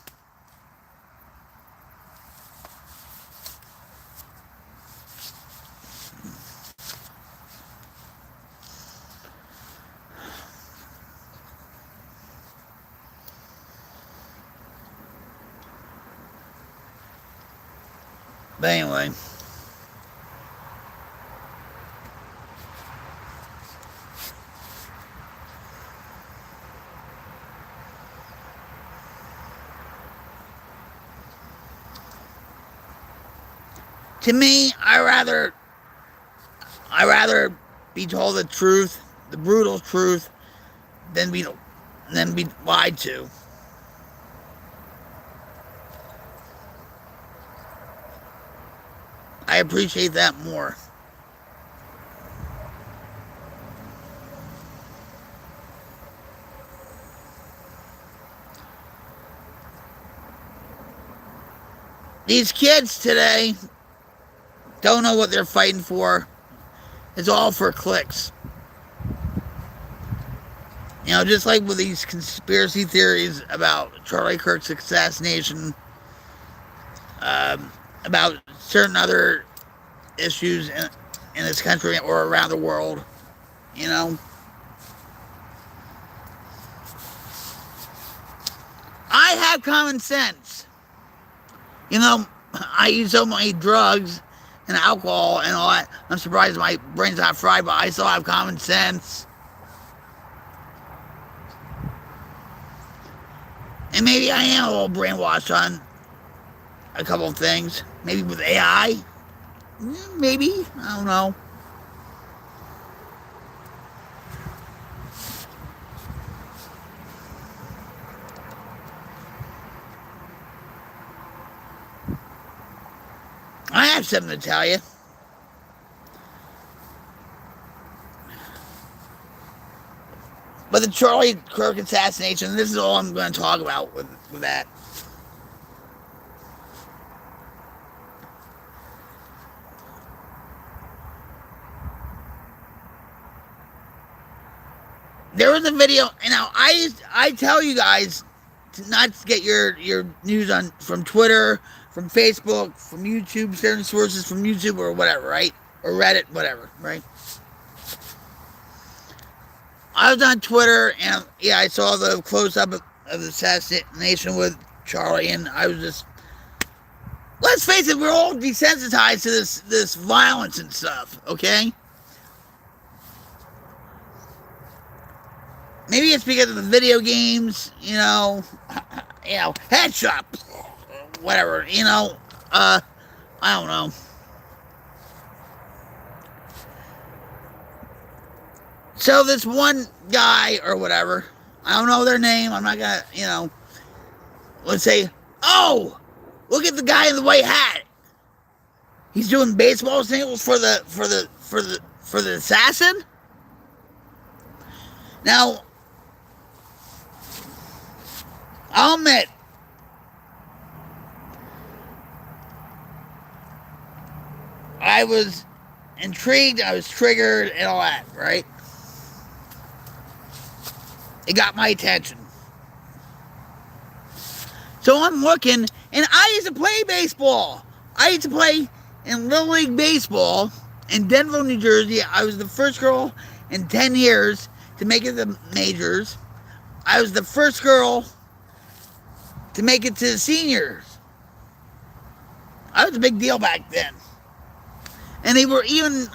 But anyway. To me, I rather be told the truth, the brutal truth, than be lied to. I appreciate that more. These kids today don't know what they're fighting for. It's all for clicks. Just like with these conspiracy theories about Charlie Kirk's assassination, about certain other issues in this country or around the world, I have common sense. I use so many drugs and alcohol and all that. I'm surprised my brain's not fried, but I still have common sense. And maybe I am a little brainwashed on a couple of things. Maybe with AI. Maybe. I don't know. I have something to tell you. But the Charlie Kirk assassination, this is all I'm going to talk about with that. There was a video, I tell you guys to not get your news from Twitter, from Facebook, from YouTube, certain sources from YouTube or whatever, right? Or Reddit, whatever, right? I was on Twitter, and I saw the close-up of the assassination with Charlie, and I was just... Let's face it, we're all desensitized to this violence and stuff, okay? Maybe it's because of the video games, headshot, whatever, I don't know. So this one guy or whatever, I don't know their name. I'm not gonna, let's say, oh, look at the guy in the white hat. He's doing baseball singles for the assassin. Now, I'll admit, I was intrigued, I was triggered, and all that, right? It got my attention. So I'm looking, and I used to play baseball. I used to play in Little League Baseball in Denver, New Jersey. I was the first girl in 10 years to make it to the majors. I was the first girl to make it to the seniors. I was a big deal back then. And they were even,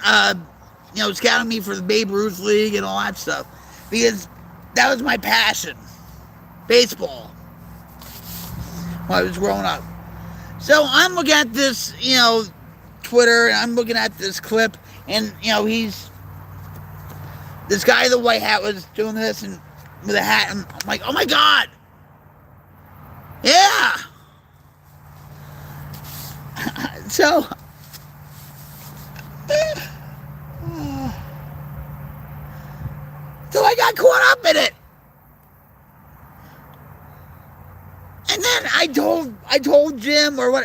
scouting me for the Babe Ruth League and all that stuff. Because that was my passion. Baseball. When I was growing up. So I'm looking at this, Twitter, and I'm looking at this clip, and, this guy in the white hat was doing this, and with a hat, and I'm like, oh my God! Yeah! So, I got caught up in it. And then I told Jim or what,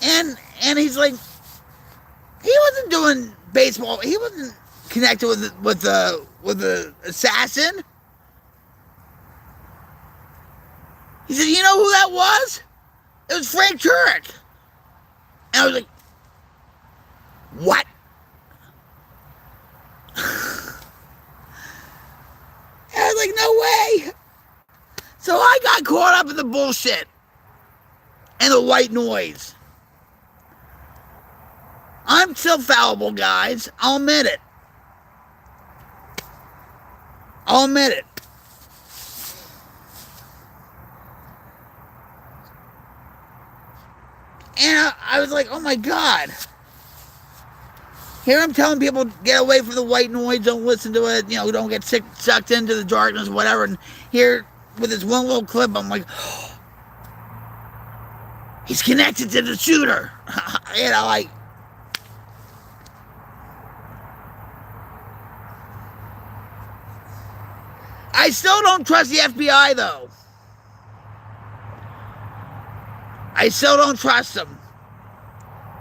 and he's like, he wasn't doing baseball. He wasn't connected with the assassin. He said, you know who that was? It was Frank Turek. And I was like, what? And I was like, no way. So I got caught up in the bullshit and the white noise. I'm still fallible, guys. I'll admit it. I'll admit it. And I was like, oh my God. Here I'm telling people, get away from the white noise, don't listen to it, don't get sucked into the darkness, whatever. And here, with this one little clip, I'm like, oh, he's connected to the shooter. I still don't trust the FBI, though. I still don't trust them.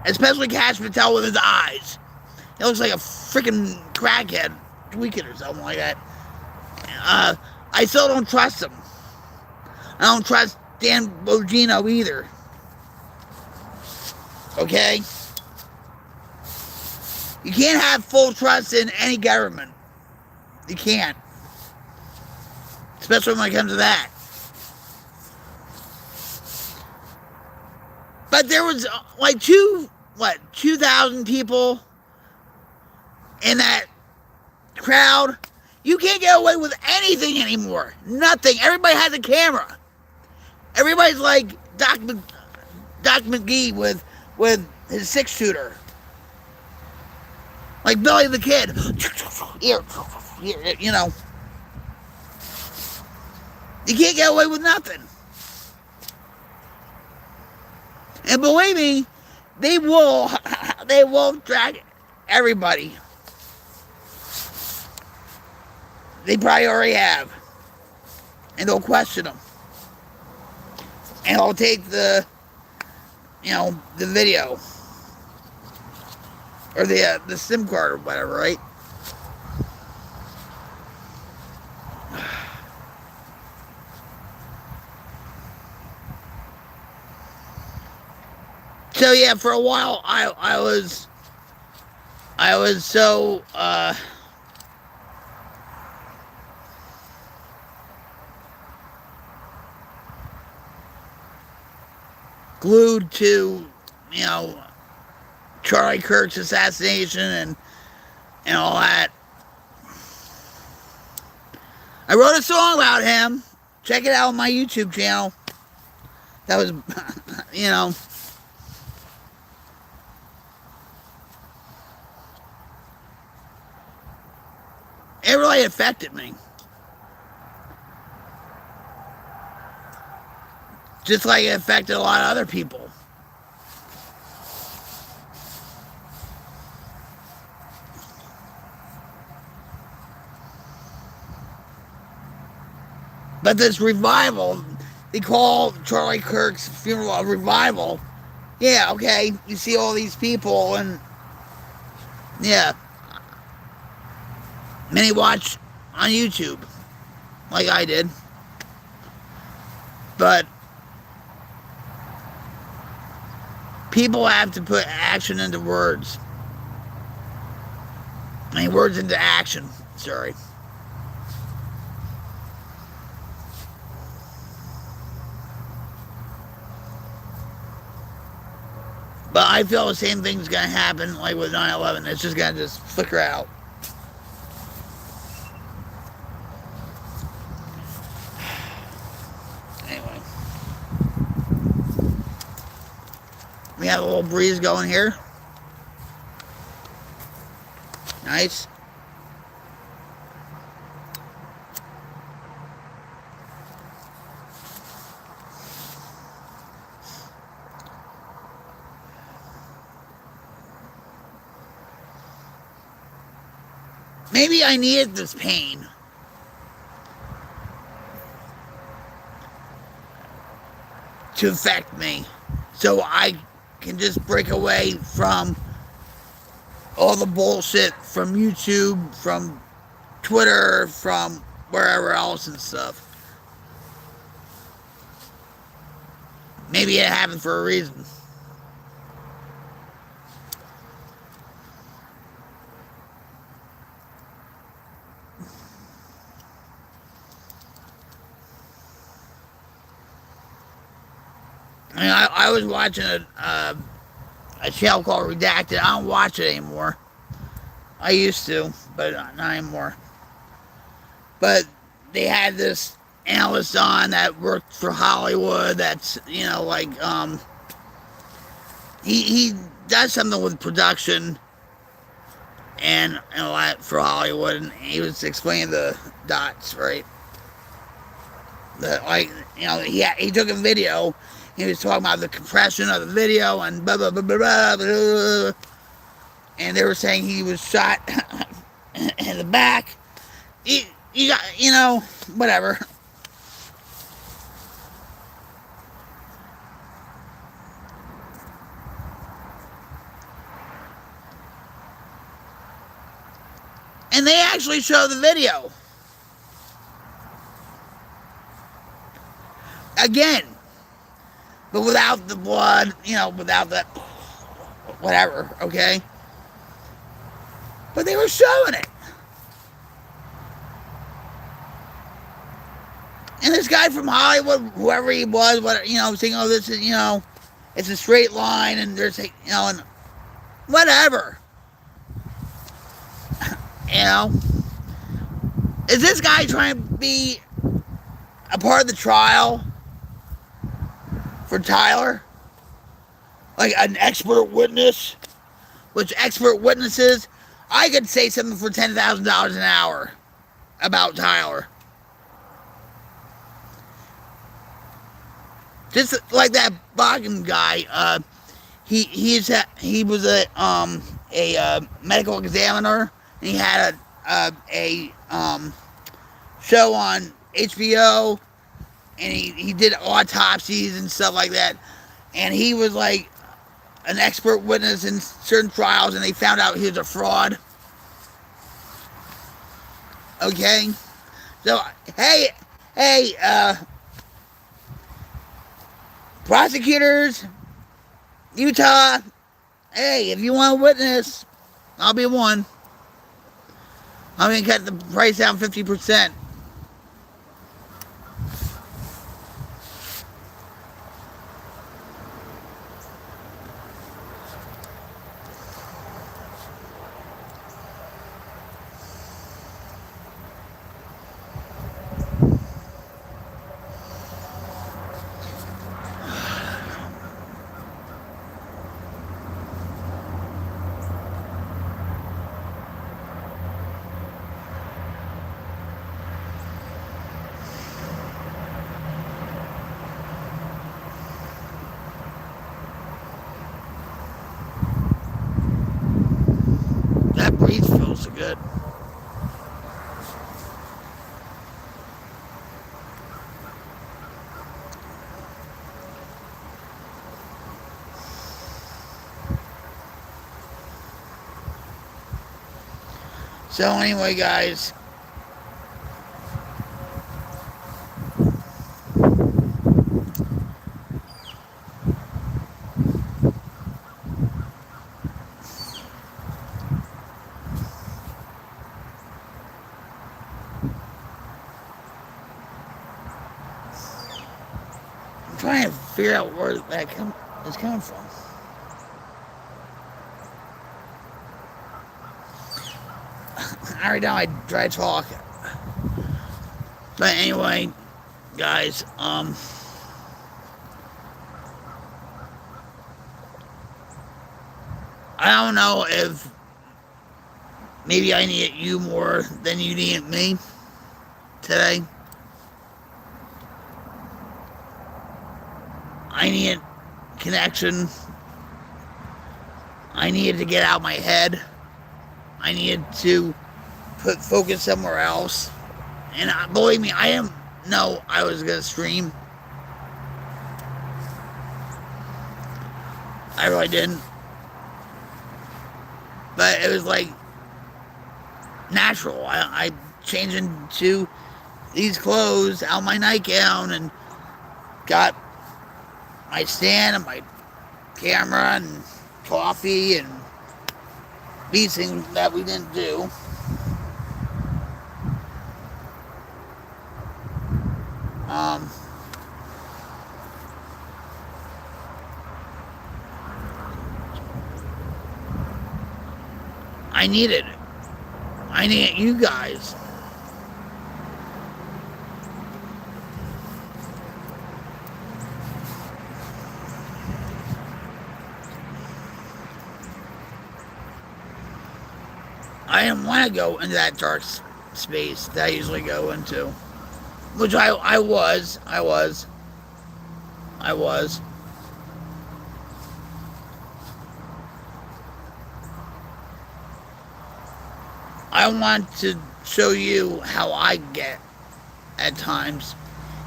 Especially Kash Patel with his eyes. He looks like a freaking crackhead, tweaking or something like that. I still don't trust him. I don't trust Dan Bongino either. Okay? You can't have full trust in any government. You can't. Especially when it comes to that. But there was like 2,000 people in that crowd. You can't get away with anything anymore. Nothing. Everybody has a camera. Everybody's like Doc McGee with his 6-shooter. Like Billy the Kid. Here, You can't get away with nothing. And believe me, they will track everybody. They probably already have. And they'll question them. And I'll take the video. Or the SIM card or whatever, right? So yeah, for a while I was so glued to Charlie Kirk's assassination and all that. I wrote a song about him. Check it out on my YouTube channel. That was, you know. It really affected me. Just like it affected a lot of other people. But this revival, they call Charlie Kirk's funeral a revival. Yeah, okay, you see all these people and, yeah. Many watch on YouTube, like I did. But people have to put action into words. I mean, words into action, sorry. But I feel the same thing's going to happen like with 9/11. It's just going to just flicker out. Anyway. We have a little breeze going here. Nice. Maybe I needed this pain. To affect me. So I can just break away from all the bullshit from YouTube, from Twitter, from wherever else and stuff. Maybe it happened for a reason. I mean, I was watching a channel called Redacted. I don't watch it anymore. I used to, but not anymore. But they had this analyst on that worked for Hollywood. That's, you know, like, he does something with production and all that for Hollywood, and he was explaining the dots, right? Like, you know, he took a video. He was talking about the compression of the video and blah, blah, blah, blah, blah, blah. And they were saying he was shot in the back. You got, you know, whatever. And they actually show the video. Again. But without the blood, you know, without the whatever, okay? But they were showing it. And this guy from Hollywood, whoever he was, what, you know, saying, oh, this is, you know, it's a straight line, and there's, you know, and whatever. You know? Is this guy trying to be a part of the trial for Tyler? Like an expert witness? Which expert witnesses, I could say something for $10,000 an hour about Tyler. Just like that Bogan guy, he was a medical examiner, and he had a show on HBO, and he did autopsies and stuff like that, and he was like an expert witness in certain trials, and they found out he was a fraud. Okay, so hey, prosecutors, Utah, hey, if you want a witness, I'll be one. I'm going to cut the price down 50%. are good. So anyway, guys, I'm trying to figure out where that is coming from. Every time I try to talk. But anyway, guys, I don't know if maybe I need you more than you need me today. I need connection. I needed to get out of my head. I needed to put focus somewhere else. And believe me, I didn't know I was going to stream. I really didn't. But it was like natural. I changed into these clothes out my nightgown and got my stand and my camera and coffee and these things that we didn't do. I needed it. I need you guys. I didn't want to go into that dark space that I usually go into, which I was. I want to show you how I get at times.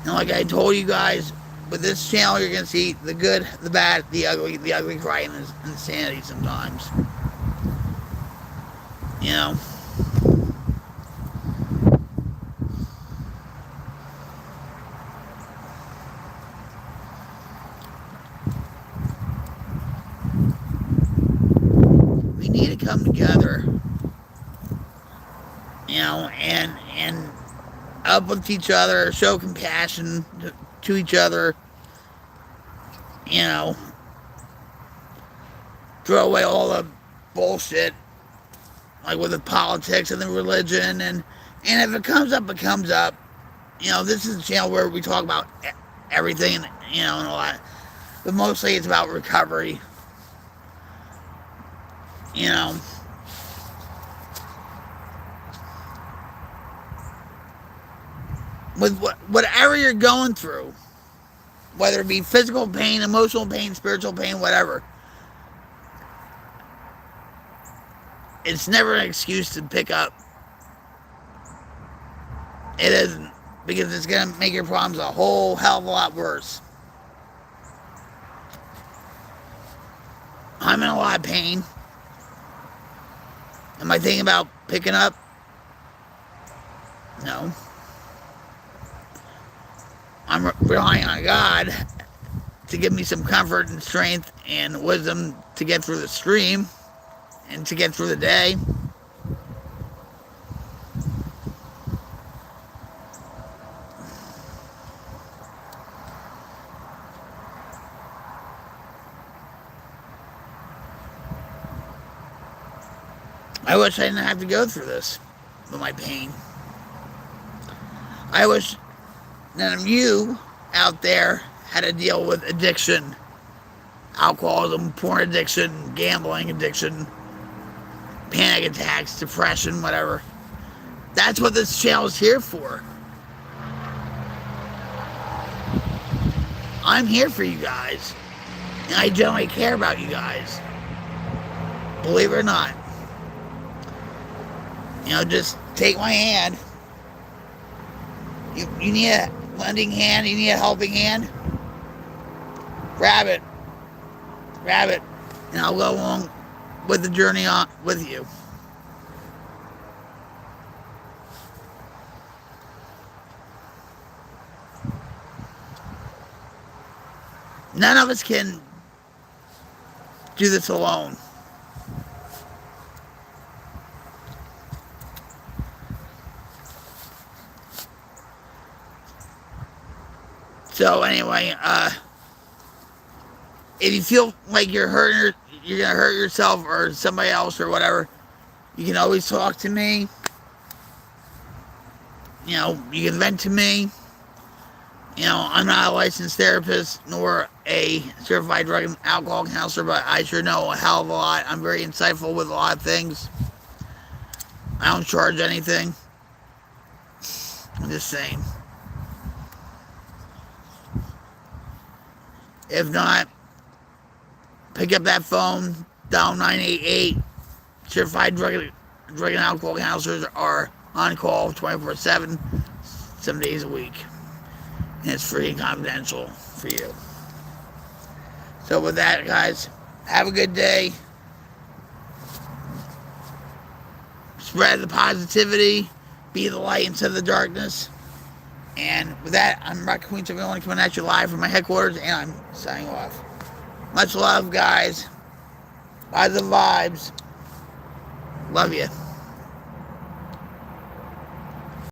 And like I told you guys, with this channel, you're going to see the good, the bad, the ugly crying and insanity sometimes. You know? We need to come together. You know, and uplift each other, show compassion to each other, you know, throw away all the bullshit, like with the politics and the religion, and if it comes up, it comes up. You know, this is a channel where we talk about everything, you know, and a lot, but mostly it's about recovery, you know. With whatever you're going through, whether it be physical pain, emotional pain, spiritual pain, whatever, it's never an excuse to pick up. It isn't, because it's going to make your problems a whole hell of a lot worse. I'm in a lot of pain. Am I thinking about picking up? No. I'm relying on God to give me some comfort and strength and wisdom to get through the stream and to get through the day. I wish I didn't have to go through this with my pain. I wish none of you out there had to deal with addiction, alcoholism, porn addiction, gambling addiction, panic attacks, depression, whatever. That's what this channel is here for. I'm here for you guys, and I generally care about you guys, believe it or not. just take my hand. You need a lending hand, you need a helping hand. Grab it, and I'll go along with the journey on with you. None of us can do this alone. So anyway, if you feel like you're gonna hurt yourself or somebody else or whatever, you can always talk to me. You can vent to me. I'm not a licensed therapist nor a certified drug and alcohol counselor, but I sure know a hell of a lot. I'm very insightful with a lot of things. I don't charge anything. I'm just saying. If not, pick up that phone, dial 988. Certified drug and alcohol counselors are on call 24/7, 7 days a week. And it's free and confidential for you. So with that, guys, have a good day. Spread the positivity. Be the light into the darkness. And with that, I'm Rocket Queen 71 coming at you live from my headquarters, and I'm signing off. Much love, guys. Positive vibes. Love you.